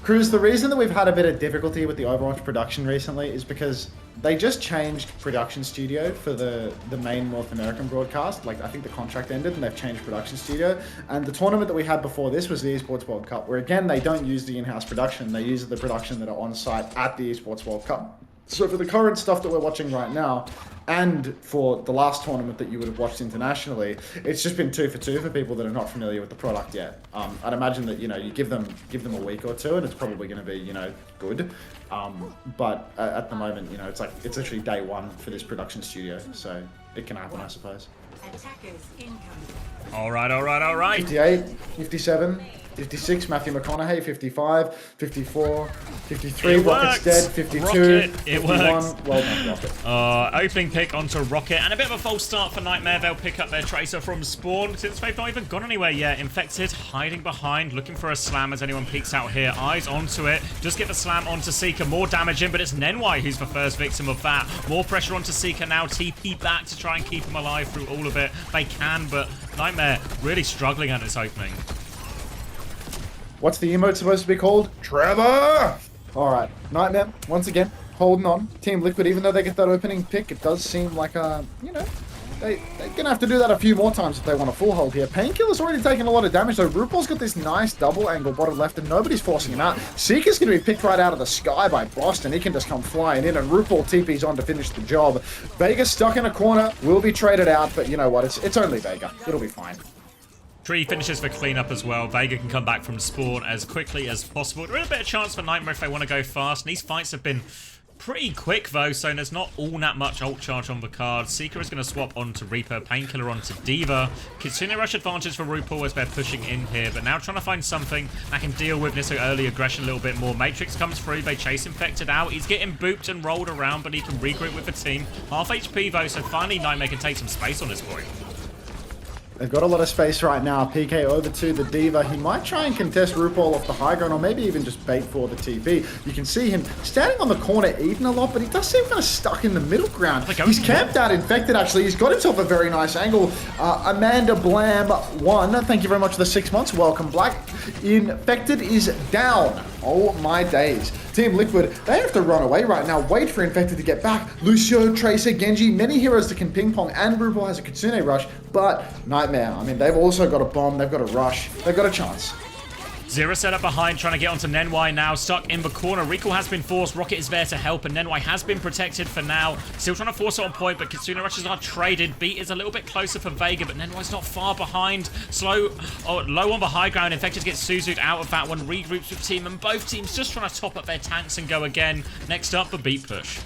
Cruz, the reason that we've had a bit of difficulty with the Overwatch production recently is because they just changed production studio for the main North American broadcast. Like, I think the contract ended and they've changed production studio. And the tournament that we had before this was the Esports World Cup, where again, they don't use the in-house production. They use the production that are on site at the Esports World Cup. So for the current stuff that we're watching right now, and for the last tournament that you would have watched internationally, it's just been 2 for 2 for people that are not familiar with the product yet. I'd imagine that, you know, you give them a week or two and it's probably going to be, you know, good. But at the moment, you know, it's literally day 1 for this production studio, so it can happen, I suppose. Attackers incoming. All right. 58, 57. 56, Matthew McConaughey, 55, 54, 53, It Rocket's works. dead, 52, Rocket, it 51, works. well done, Rocket. Opening pick onto Rocket, and a bit of a false start for Nightmare. They'll pick up their Tracer from spawn, since they've not even gone anywhere yet. Infected, hiding behind, looking for a slam as anyone peeks out here. Eyes onto it, just get the slam onto Seeker, more damage in, but it's Nenwai who's the first victim of that. More pressure onto Seeker now, TP back to try and keep him alive through all of it. They can, but Nightmare really struggling at this opening. What's the emote supposed to be called? Trevor! Alright, Nightmare, once again, holding on. Team Liquid, even though they get that opening pick, it does seem like, you know, they're going to have to do that a few more times if they want a full hold here. Painkiller's already taken a lot of damage, though. RuPaul's got this nice double angle bottom left, and nobody's forcing him out. Seeker's going to be picked right out of the sky by Boston. He can just come flying in, and RuPaul TP's on to finish the job. Vega stuck in a corner, will be traded out, but you know what? It's only Vega. It'll be fine. Tree finishes for cleanup as well. Vega can come back from spawn as quickly as possible. There is a bit of chance for Nightmare if they want to go fast. And these fights have been pretty quick though, so there's not all that much ult charge on the card. Seeker is going to swap onto Reaper, Painkiller onto Diva. Kitsune Rush advantage for RuPaul as they're pushing in here, but now trying to find something that can deal with this early aggression a little bit more. Matrix comes through, they chase Infected out. He's getting booped and rolled around, but he can regroup with the team. Half HP though, so finally Nightmare can take some space on this point. They've got a lot of space right now. PK over to the Diva. He might try and contest RuPaul off the high ground, or maybe even just bait for the TP. You can see him standing on the corner eating a lot, but he does seem kind of stuck in the middle ground. He's camped out Infected, actually. He's got himself a very nice angle. Amanda Blam 1. Thank you very much for the 6 months. Welcome, Black. Infected is down. Oh, my days. Team Liquid, they have to run away right now. Wait for Infected to get back. Lucio, Tracer, Genji, many heroes that can ping pong, and RuPaul has a Kitsune Rush, but Nightmare, I mean, they've also got a bomb, they've got a rush, they've got a chance. Zero set up behind, trying to get onto Nenwai now, stuck in the corner. Recall has been forced, Rocket is there to help, and Nenwai has been protected for now. Still trying to force it on point, but Kitsune Rushes are traded. Beat is a little bit closer for Vega, but Nenwai's not far behind. Low on the high ground. Infected gets Suzu'd out of that one, regroups with team, and both teams just trying to top up their tanks and go again. Next up, the Beat push.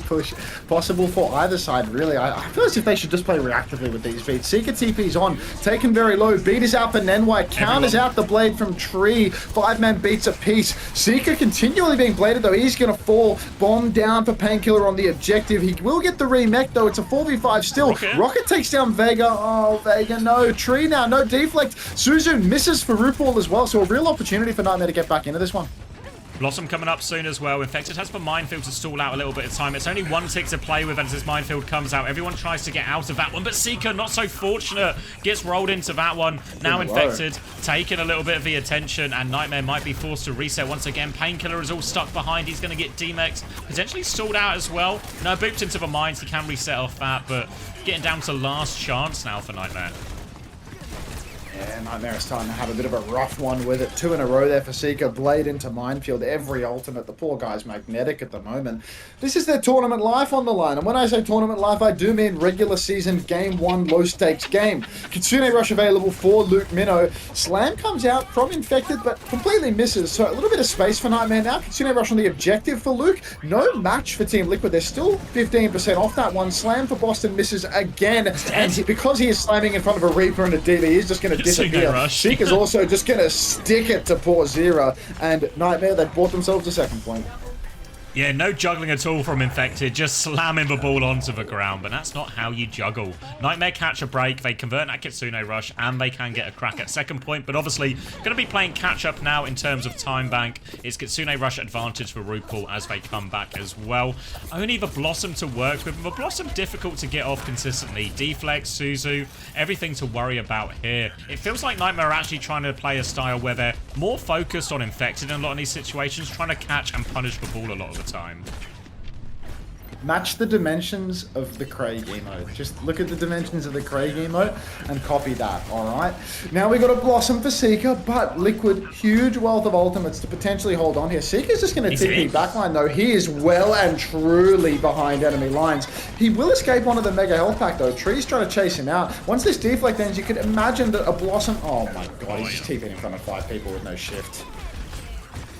Push possible for either side, really. I feel as if they should just play reactively with these beats. Seeker TP's on, taken very low. Beat is out for Nenwai, counters out the blade from Tree. 5-man beats a piece. Seeker continually being bladed though. He's gonna fall. Bomb down for Painkiller on the objective. He will get the remech though. It's a 4v5 still. Rocket takes down Vega. Oh, Vega, no. Tree now, no deflect. Suzu misses for RuPaul as well, so a real opportunity for Nightmare to get back into this one. Blossom coming up soon as well. Infected has the minefield to stall out a little bit of time. It's only one tick to play with as this minefield comes out. Everyone tries to get out of that one, but Seeker, not so fortunate, gets rolled into that one. Now Infected taking a little bit of the attention, and Nightmare might be forced to reset once again. Painkiller is all stuck behind. He's going to get D-Mex, potentially stalled out as well. No, booped into the mines. He can reset off that, but getting down to last chance now for Nightmare. Yeah, Nightmare is starting to have a bit of a rough one with it. 2 in a row there for Seeker. Blade into Minefield. Every ultimate. The poor guy's magnetic at the moment. This is their tournament life on the line. And when I say tournament life, I do mean regular season game 1 low stakes game. Kitsune Rush available for Luke Minnow. Slam comes out from Infected, but completely misses. So a little bit of space for Nightmare now. Kitsune Rush on the objective for Luke. No match for Team Liquid. They're still 15% off that one. Slam for Boston misses again. And because he is slamming in front of a Reaper and a DB, he's just going to disappear. Seeker's also just going to stick it to poor Zera, and Nightmare, they bought themselves a second point. Yeah, no juggling at all from Infected, just slamming the ball onto the ground, but that's not how you juggle. Nightmare catch a break, they convert that Kitsune Rush, and they can get a crack at second point, but obviously going to be playing catch-up now in terms of time bank. It's Kitsune Rush advantage for RuPaul as they come back as well. Only the Blossom to work with, the Blossom difficult to get off consistently. Deflex, Suzu, everything to worry about here. It feels like Nightmare are actually trying to play a style where they're more focused on Infected in a lot of these situations, trying to catch and punish the ball a lot of the time. Match the dimensions of the Craig emote. Just look at the dimensions of the Craig emote and copy that, alright? Now we got a Blossom for Seeker, but Liquid, huge wealth of ultimates to potentially hold on here. Seeker's just going to TP backline though. He is well and truly behind enemy lines. He will escape onto the Mega Health Pack though. Tree's trying to chase him out. Once this deflect ends, you could imagine that a Blossom... Oh my god, he's just TPing in front of 5 people with no shift.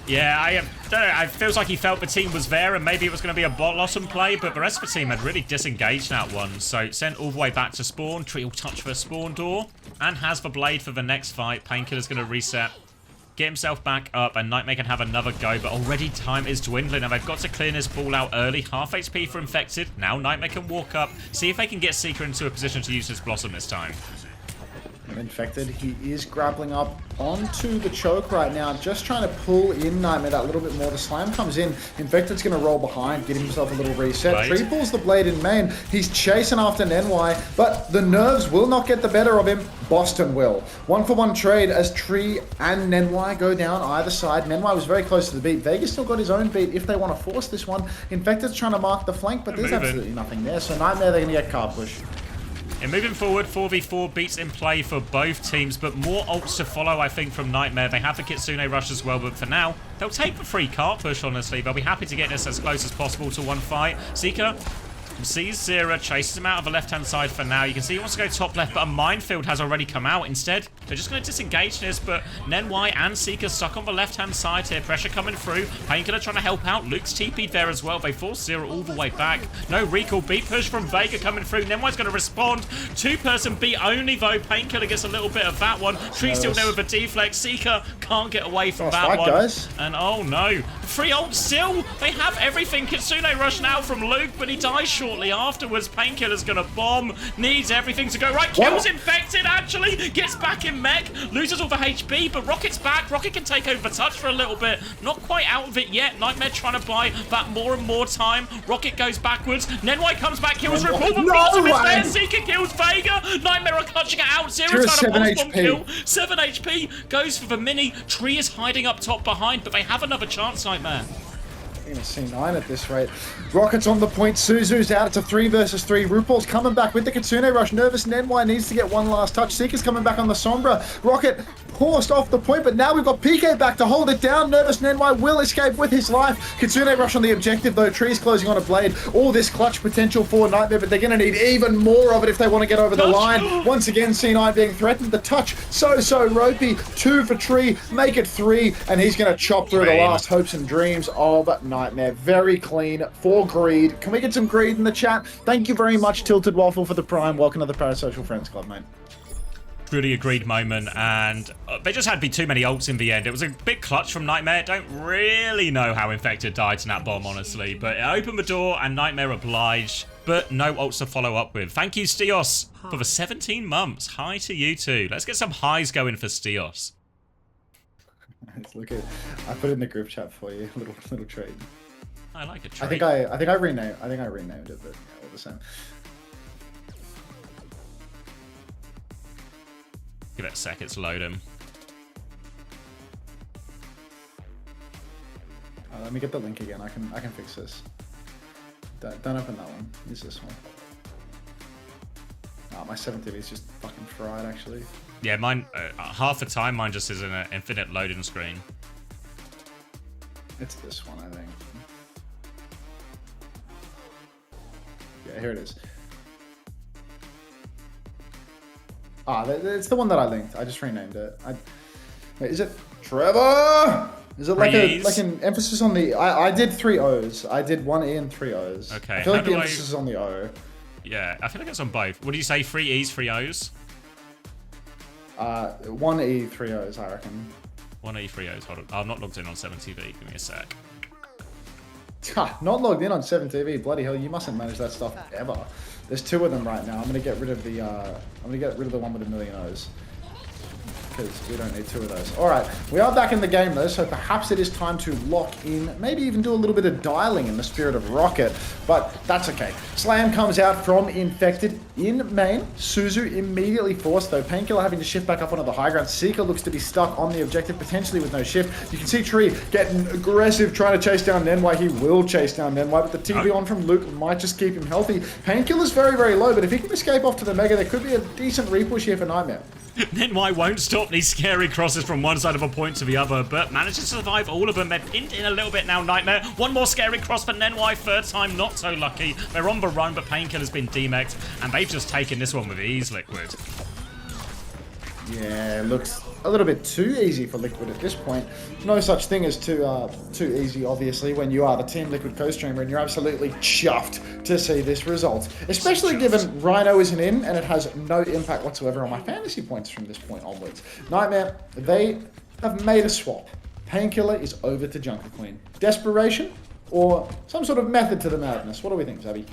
Yeah, I don't know. It feels like he felt the team was there and maybe it was going to be a bottom play, but the rest of the team had really disengaged that one. So sent all the way back to spawn. Tree will touch the spawn door and has the blade for the next fight. Painkiller's going to reset, get himself back up, and Nightmare can have another go, but already time is dwindling, and they've got to clear this ball out early. Half HP for Infected. Now Nightmare can walk up, see if they can get Seeker into a position to use his Blossom this time. Infected, he is grappling up onto the choke right now, just trying to pull in Nightmare that little bit more. The slam comes in, Infected's going to roll behind, get himself a little reset. Right. Tree pulls the blade in main, he's chasing after Nenwai, but the nerves will not get the better of him. Boston will. 1-for-1 trade as Tree and Nenwai go down either side. Nenwai was very close to the beat. Vegas still got his own beat if they want to force this one. Infected's trying to mark the flank, but there's absolutely nothing there, so Nightmare, they're going to get card push. And moving forward, 4v4 beats in play for both teams, but more ults to follow, I think, from Nightmare. They have the Kitsune rush as well, but for now, they'll take the free cart push, honestly. They'll be happy to get this as close as possible to one fight. Seeker sees Zera, chases him out of the left-hand side for now. You can see he wants to go top left, but a minefield has already come out. Instead, they're just going to disengage this, but Nenwai and Seeker stuck on the left-hand side here. Pressure coming through. Painkiller trying to help out. Luke's TP'd there as well. They force Zera all the way back. No recall. Beat push from Vega coming through. Nenwai's going to respond. Two-person beat only, though. Painkiller gets a little bit of that one. Tree still there with a deflect. Seeker can't get away from that one. Guys. And oh no. Free ult still. They have everything. Kitsune rush now from Luke, but he dies shortly afterwards. Painkiller's gonna bomb, needs everything to go right. Kills Infected, actually gets back in mech, loses all the HP, but Rocket's back. Rocket can take over the touch for a little bit, not quite out of it yet. Nightmare trying to buy that more and more time. Rocket goes backwards. Nenwai comes back, kills Ripple, but Blossom is there. Seeker kills Vega. Nightmare are clutching it out. Zero's got a boss bomb kill. 7 HP goes for the mini. Tree is hiding up top behind, but they have another chance, Nightmare. You're going to see 9 at this rate. Rocket's on the point. Suzu's out. It's a 3 versus 3. RuPaul's coming back with the Kitsune rush. Nervous Nenwai needs to get one last touch. Seeker's coming back on the Sombra. Rocket forced off the point, but now we've got PK back to hold it down. Nervous Nenwai will escape with his life. Kitsune rush on the objective, though. Tree's closing on a blade. All this clutch potential for Nightmare, but they're going to need even more of it if they want to get over the line. Once again, C9 being threatened. The touch so ropey. 2 for Tree. Make it 3, and he's going to chop through the last hopes and dreams of Nightmare. Very clean for greed. Can we get some greed in the chat? Thank you very much, Tilted Waffle, for the prime. Welcome to the Parasocial Friends Club, mate. Truly a greed moment, and they just had to be too many ults in the end. It was a big clutch from Nightmare. Don't really know how Infected died to that bomb, honestly, but it opened the door and Nightmare obliged, but no ults to follow up with. Thank you, Stios, for the 17 months. Hi to you too. Let's get some highs going for Stios. Let's look at. I put it in the group chat for you. Little treat. I like a treat. I think I renamed it, but yeah, all the same. Give it a sec, it's loading. Let me get the link again. I can fix this. Don't open that one. Use this one. Oh, my 7TV is just fucking fried, actually. Yeah, mine, half the time, mine just is in an infinite loading screen. It's this one, I think. Yeah, here it is. Ah, it's the one that I linked. I just renamed it. Wait, is it Trevor? Is it like an emphasis on the? I did 3 O's. I did 1 E and 3 O's. Okay. I feel like the emphasis is on the O. Yeah, I feel like it's on both. What do you say? 3 E's, 3 O's? 1 E, 3 O's, I reckon. 1 E, 3 O's. Hold on. I'm not logged in on 7TV. Give me a sec. Not logged in on 7TV. Bloody hell, you mustn't manage that stuff ever. There's 2 of them right now. I'm gonna get rid of the one with a million O's. Because we don't need 2 of those. Alright, we are back in the game though, so perhaps it is time to lock in, maybe even do a little bit of dialing in the spirit of Rocket, but that's okay. Slam comes out from Infected in main. Suzu immediately forced though. Painkiller having to shift back up onto the high ground. Seeker looks to be stuck on the objective, potentially with no shift. You can see Tree getting aggressive, trying to chase down Nenwai. He will chase down Nenwai, but the TB on from Luke might just keep him healthy. Painkiller's very, very low, but if he can escape off to the Mega, there could be a decent repush here for Nightmare. Nenwai won't stop these scary crosses from one side of a point to the other, but manages to survive all of them. They're pinned in a little bit now, Nightmare. One more scary cross for Nenwai, 3rd time, not so lucky. They're on the run, but Painkiller's been demexed, and they've just taken this one with ease, Liquid. Yeah, it looks a little bit too easy for Liquid at this point. No such thing as too easy, obviously, when you are the Team Liquid co-streamer and you're absolutely chuffed to see this result. Especially given Rhino isn't in and it has no impact whatsoever on my fantasy points from this point onwards. Nightmare, they have made a swap. Painkiller is over to Junker Queen. Desperation or some sort of method to the madness? What do we think, Zabby?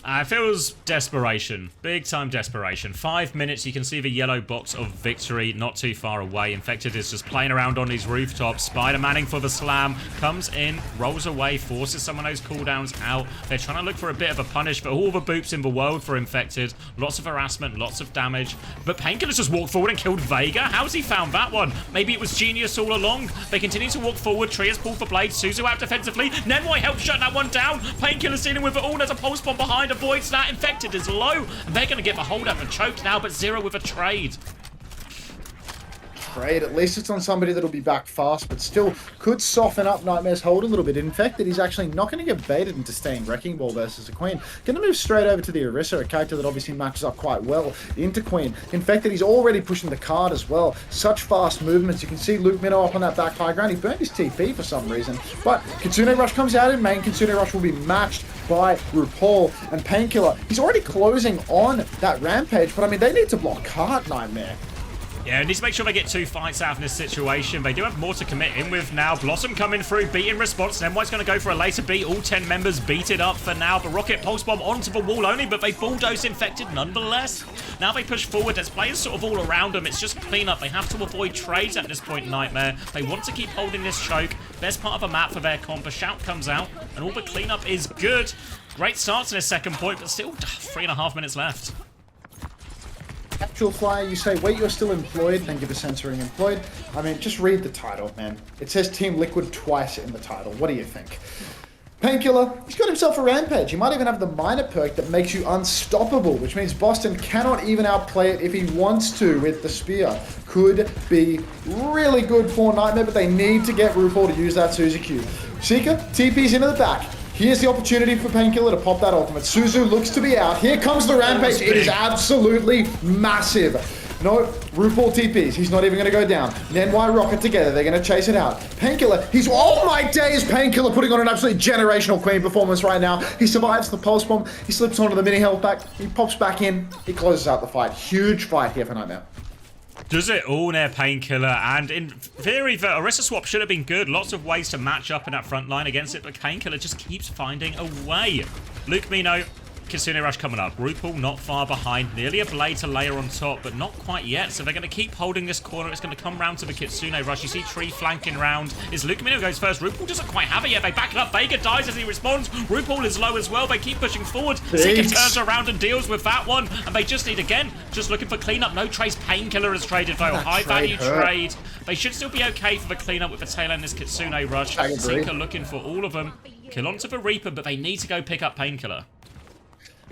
It feels desperation. Big time desperation. 5 minutes, you can see the yellow box of victory not too far away. Infected is just playing around on these rooftops. Spider-Manning for the slam. Comes in, rolls away, forces some of those cooldowns out. They're trying to look for a bit of a punish for all the boops in the world for Infected. Lots of harassment, lots of damage. But Painkiller's just walked forward and killed Vega. How's he found that one? Maybe it was genius all along. They continue to walk forward. Trias pull for Blade. Suzu out defensively. Nenwai helps shut that one down. Painkiller's dealing with it all. There's a pulse bomb behind. Avoids that. Infected is low. And they're going to get the hold up and choked now, but Zero with a trade. At least it's on somebody that'll be back fast, but still could soften up Nightmare's hold a little bit. Infected, he's actually not going to get baited into staying Wrecking Ball versus a Queen. Going to move straight over to the Orisa, a character that obviously matches up quite well into Queen. Infected, he's already pushing the card as well. Such fast movements. You can see Luke Minnow up on that back high ground. He burned his TP for some reason, but Kitsune Rush comes out in main. Kitsune Rush will be matched by RuPaul and Painkiller. He's already closing on that Rampage, but I mean, they need to block card, Nightmare. Yeah, needs to make sure they get 2 fights out in this situation. They do have more to commit in with now. Blossom coming through, beat in response. Nemwhite's going to go for a later beat. All 10 members beat it up for now. But Rocket Pulse Bomb onto the wall only, but they bulldoze Infected nonetheless. Now they push forward. There's players sort of all around them. It's just cleanup. They have to avoid trades at this point, Nightmare. They want to keep holding this choke. Best part of a map for their comp. A shout comes out, and all the cleanup is good. Great starts in his second point, but still 3.5 minutes left. Actual Flyer, you say, wait, you're still employed. Thank you for censoring employed. I mean, just read the title, man. It says Team Liquid twice in the title. What do you think? Painkiller, he's got himself a Rampage. He might even have the minor perk that makes you unstoppable, which means Boston cannot even outplay it if he wants to with the Spear. Could be really good for Nightmare, but they need to get RuPaul to use that Suzu Q. Seeker, TP's into the back. Here's the opportunity for Painkiller to pop that ultimate. Suzu looks to be out. Here comes the Rampage. It is absolutely massive. No, RuPaul TPs. He's not even going to go down. Nenwai Rocket together. They're going to chase it out. Painkiller. He's... Oh my days! Painkiller putting on an absolutely generational Queen performance right now. He survives the pulse bomb. He slips onto the mini health pack. He pops back in. He closes out the fight. Huge fight here for Nightmare. Does it all near Painkiller, and in theory the Orisa swap should have been good. Lots of ways to match up in that front line against it, but Painkiller just keeps finding a way. Luke Mino, Kitsune Rush coming up. RuPaul not far behind. Nearly a Blade to layer on top, but not quite yet. So they're going to keep holding this corner. It's going to come round to the Kitsune Rush. You see Tree flanking round. Is Luke Mino goes first. RuPaul doesn't quite have it yet. They back it up. Vega dies as he responds. RuPaul is low as well. They keep pushing forward. Seeker turns around and deals with that one. And they just need, again, just looking for cleanup. No trace. Painkiller is traded though. High value trade. They should still be okay for the cleanup with the tail end. This Kitsune Rush. Seeker looking for all of them. Kill onto the Reaper, but they need to go pick up Painkiller.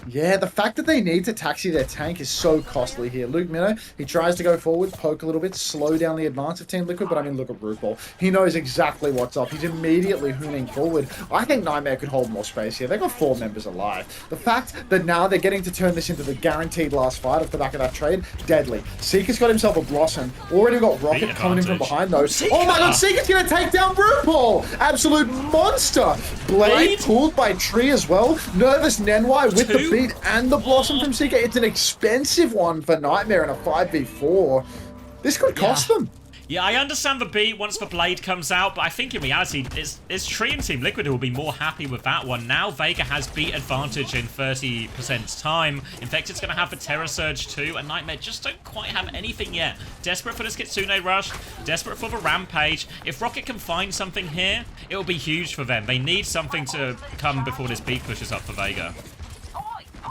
Yeah, the fact that they need to taxi their tank is so costly here. Luke Minnow, he tries to go forward, poke a little bit, slow down the advance of Team Liquid, but I mean, look at RuPaul. He knows exactly what's up. He's immediately hooning forward. I think Nightmare could hold more space here. They've got 4 members alive. The fact that now they're getting to turn this into the guaranteed last fight off the back of that trade, deadly. Seeker's got himself a Blossom. Already got Rocket coming in from behind, though. Oh my god, Seeker's going to take down RuPaul! Absolute monster! Blade pulled by Tree as well. Nervous Nenwai with the beat and the Blossom from Seeker. It's an expensive one for Nightmare in a 5v4. This could cost them. Yeah, I understand the beat once the Blade comes out, but I think in reality, it's Tree and Team Liquid who will be more happy with that one. Now Vega has beat advantage in 30% time. Infected's going to have the Terror Surge too, and Nightmare just don't quite have anything yet. Desperate for this Kitsune Rush, desperate for the Rampage. If Rocket can find something here, it will be huge for them. They need something to come before this beat pushes up for Vega.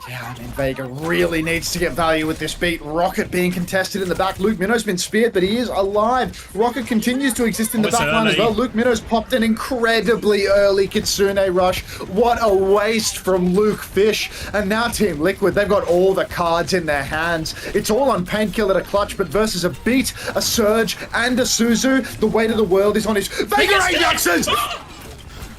Yeah, I mean, Vega really needs to get value with this beat. Rocket being contested in the back. Luke Minnow's been speared, but he is alive. Rocket continues to exist in the back line as well. Luke Minnow's popped an incredibly early Kitsune Rush. What a waste from Luke Fish. And now Team Liquid, they've got all the cards in their hands. It's all on Painkiller to clutch, but versus a beat, a Surge, and a Suzu, the weight of the world is on his... Vega Ajaxes!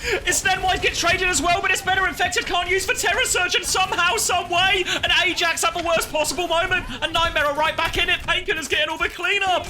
It's then might get traded as well, but it's better Infected can't use for Terror Surge, and somehow, some way, an Ajax at the worst possible moment, and Nightmare are right back in it. Painkiller's getting all the cleanup.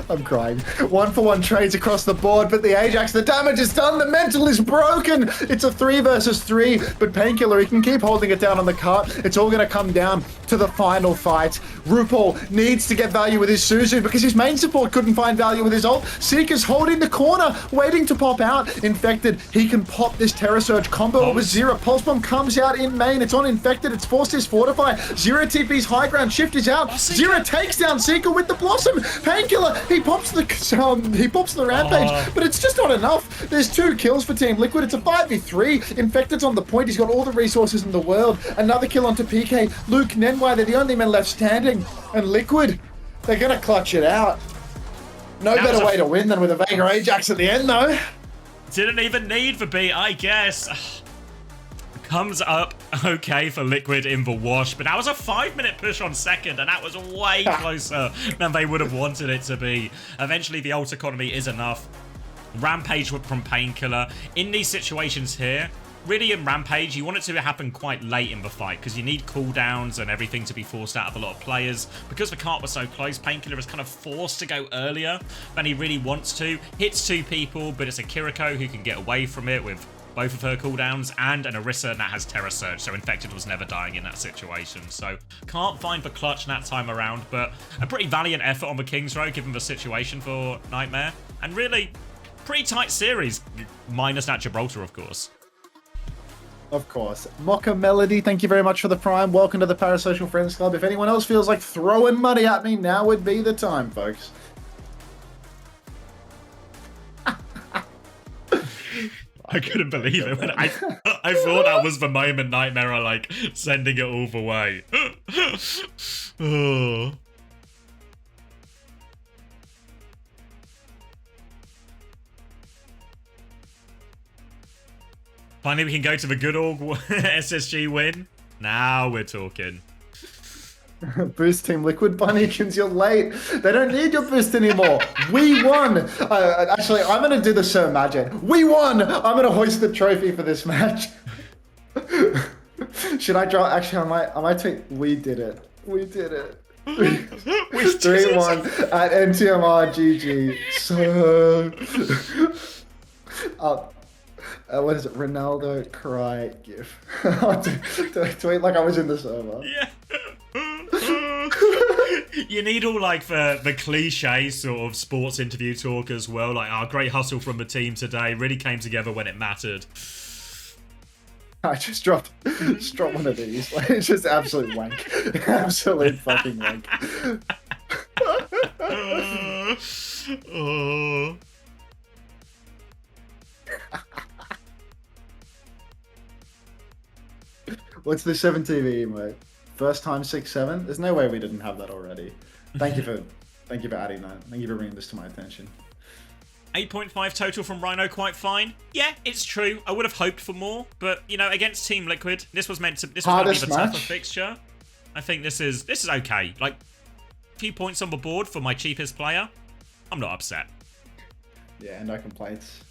I'm crying. 1-for-1 trades across the board, but the Ajax, the damage is done, the mental is broken. It's a 3 versus 3, but Painkiller, he can keep holding it down on the cart. It's all going to come down to the final fight. RuPaul needs to get value with his Suzu because his main support couldn't find value with his ult. Seeker's holding the corner, waiting to pop out. Infected, he can pop this Terror Surge combo over Zero. Pulse Bomb comes out in main. It's on Infected. It's forced his Fortify. Zero TP's high ground shift is out. Zero takes down Seeker with the Blossom. Painkiller, he pops the Rampage, but it's just not enough. There's 2 kills for Team Liquid. It's a 5v3. Infected's on the point. He's got all the resources in the world. Another kill onto PK. Luke, Nenwai, they're the only men left standing. And Liquid, they're going to clutch it out. No better way to win than with a Vega Ajax at the end, though. Didn't even need the beat, I guess. Comes up okay for Liquid in the wash, but that was a 5-minute push on second, and that was way closer than they would have wanted it to be. Eventually, the ult economy is enough. Rampage from Painkiller. In these situations here, really in Rampage, you want it to happen quite late in the fight because you need cooldowns and everything to be forced out of a lot of players. Because the cart was so close, Painkiller is kind of forced to go earlier than he really wants to. Hits 2 people, but it's a Kiriko who can get away from it with both of her cooldowns and an Orisa that has Terror Surge, so Infected was never dying in that situation. So can't find the clutch that time around, but a pretty valiant effort on the King's Row given the situation for Nightmare. And really, pretty tight series, minus that Gibraltar, of course. Of course. Mocha Melody, thank you very much for the Prime. Welcome to the Parasocial Friends Club. If anyone else feels like throwing money at me, now would be the time, folks. I couldn't believe it when I thought that was the moment Nightmare are like sending it all the way. Oh. Finally, we can go to the good old SSG win. Now we're talking. Boost Team Liquid Bunnykins, you're late. They don't need your boost anymore. We won. Actually, I'm going to do the Sir Magic. We won. I'm going to hoist the trophy for this match. Should I draw? Actually, I might tweet. We did it. We did it. 3-1 at NTMR GG. So, what is it? Ronaldo cry gif. Do I tweet like I was in the server? Yeah. You need all like the cliche sort of sports interview talk as well. Like, our great hustle from the team today really came together when it mattered. I just dropped one of these. Like, it's just absolute wank. Absolute fucking wank. Oh. What's the 7 TV emote? First time 6-7? There's no way we didn't have that already. Thank you for adding that. Thank you for bringing this to my attention. 8.5 total from Rhino, quite fine. Yeah, it's true. I would have hoped for more, but you know, against Team Liquid, this was going to be the tougher fixture. I think this is okay. Like, a few points on the board for my cheapest player. I'm not upset. Yeah, no complaints.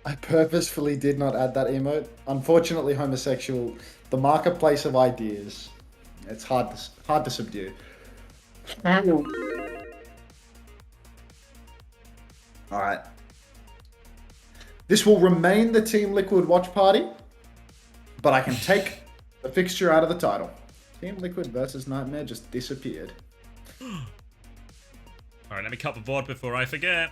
I purposefully did not add that emote. Unfortunately, homosexual, the marketplace of ideas, it's hard to subdue. All right. This will remain the Team Liquid watch party, but I can take the fixture out of the title. Team Liquid versus Nightmare just disappeared. All right, let me cut the VOD before I forget.